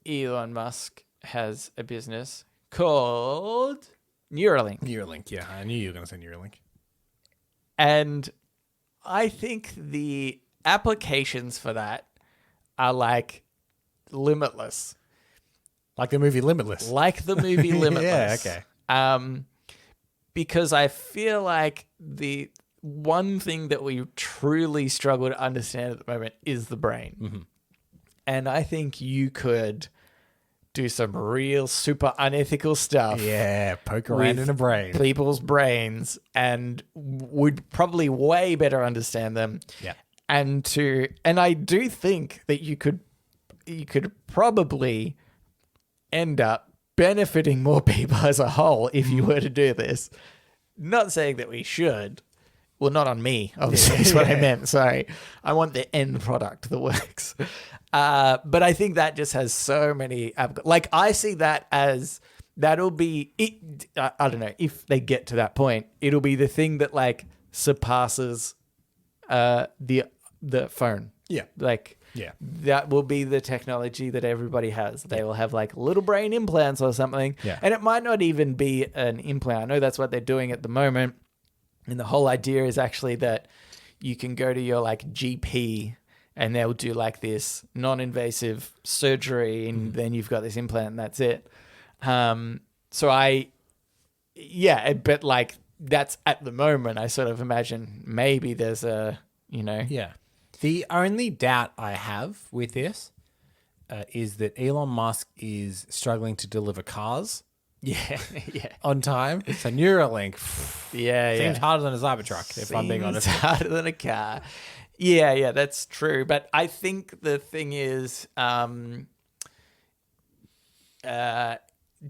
Elon Musk has a business called Neuralink. Neuralink, yeah. I knew you were going to say Neuralink. And I think the applications for that are like limitless. Like the movie Limitless. Like the movie Limitless. Yeah, okay. Because I feel like the one thing that we truly struggle to understand at the moment is the brain. Mm-hmm. And I think you could do some real super unethical stuff. Yeah, poke around with in a brain. people's brains and would probably way better understand them. Yeah. And I do think that you could probably end up benefiting more people as a whole if you were to do this. Not saying that we should. Well, not on me, obviously, is what I meant. Sorry. I want the end product that works. But I think that just has so many... Like, I see that as... That'll be... I don't know. If they get to that point, it'll be the thing that, like, surpasses the phone. Yeah. Like... Yeah. That will be the technology that everybody has. They will have like little brain implants or something. Yeah. And it might not even be an implant. I know that's what they're doing at the moment. And the whole idea is actually that you can go to your like GP and they'll do like this non-invasive surgery and then you've got this implant and that's it. But like that's at the moment. I sort of imagine maybe there's a, Yeah. The only doubt I have with this is that Elon Musk is struggling to deliver cars yeah. on time. So Neuralink Seems seems harder than a Cybertruck, if I'm being honest. harder than a car. Yeah, that's true. But I think the thing is,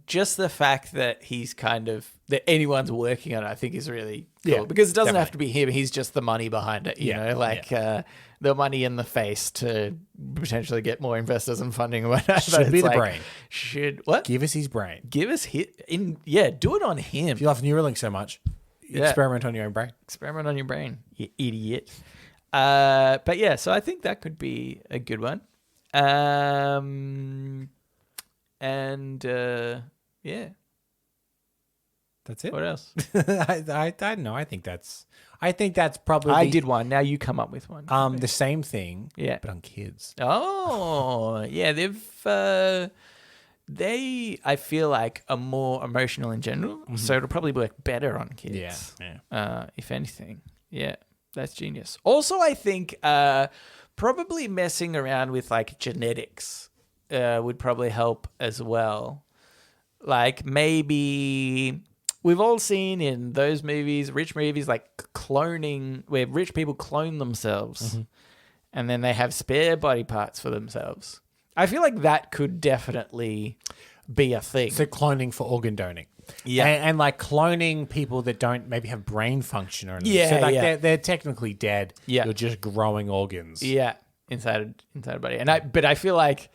just the fact that he's that anyone's working on it, I think is really cool. Yeah, because it doesn't have definitely. to be him. He's just the money behind it, you Yeah, know, the money in the face to potentially get more investors and funding or whatnot. Should But be it's the like, brain. What? Give us his brain. Give us do it on him. If you love Neuralink so much, experiment on your own brain. Experiment on your brain, you idiot. But yeah, so I think that could be a good one. Yeah. That's it. What else? I don't know. I think that's probably. I did one. Now you come up with one. The same thing. Yeah. But on kids. Oh, yeah. I feel like are more emotional in general, so it'll probably work better on kids. Yeah. If anything. Yeah, that's genius. Also, I think probably messing around with like genetics would probably help as well. Like maybe we've all seen in those movies, rich movies, like cloning, where rich people clone themselves and then they have spare body parts for themselves. I feel like that could definitely be a thing. So cloning for organ donating. Yeah. And like cloning people that don't maybe have brain function or anything. Yeah, So like yeah. they're technically dead. Yeah. You're just growing organs. Yeah. inside a body. But I feel like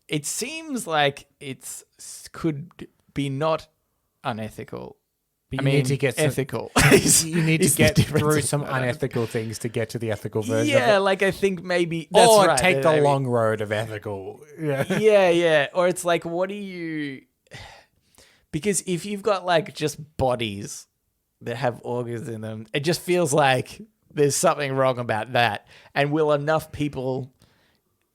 it seems like could be not unethical. But you need to get ethical. You need to get through some unethical things to get to the ethical version. Yeah, of it. like I think maybe that's or right. take the long road of ethical. Yeah. Yeah. Or it's like, what do you? Because if you've got like just bodies that have organs in them, it just feels like there's something wrong about that. And will enough people?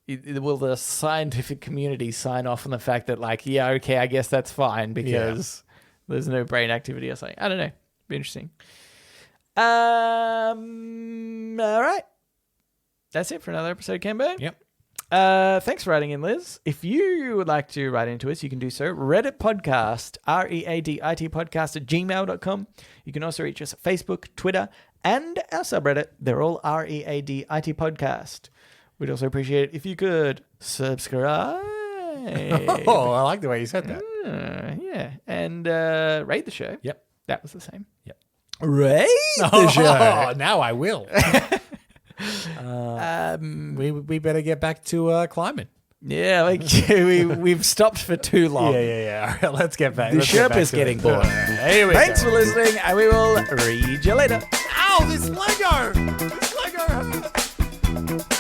Will the scientific community sign off on the fact that, like, yeah, okay, I guess that's fine because there's no brain activity or something? I don't know. Be interesting. All right. That's it for another episode, Cambo. Yep. Thanks for writing in, Liz. If you would like to write into us, you can do so. Reddit podcast, READIT podcast at gmail.com. You can also reach us at Facebook, Twitter, and our subreddit. They're all READIT podcast. We'd also appreciate it if you could subscribe. Oh, I like the way you said that. Yeah. And rate the show. Yep. That was the same. Yep. Rate the show. Oh, now I will. We better get back to climbing. Yeah, like we've stopped for too long. Yeah. All right, let's get back. The Let's get back Sherpa's to getting it. bored. Here we Thanks go. for listening, and we will read you later. Ow, this Lego hurts.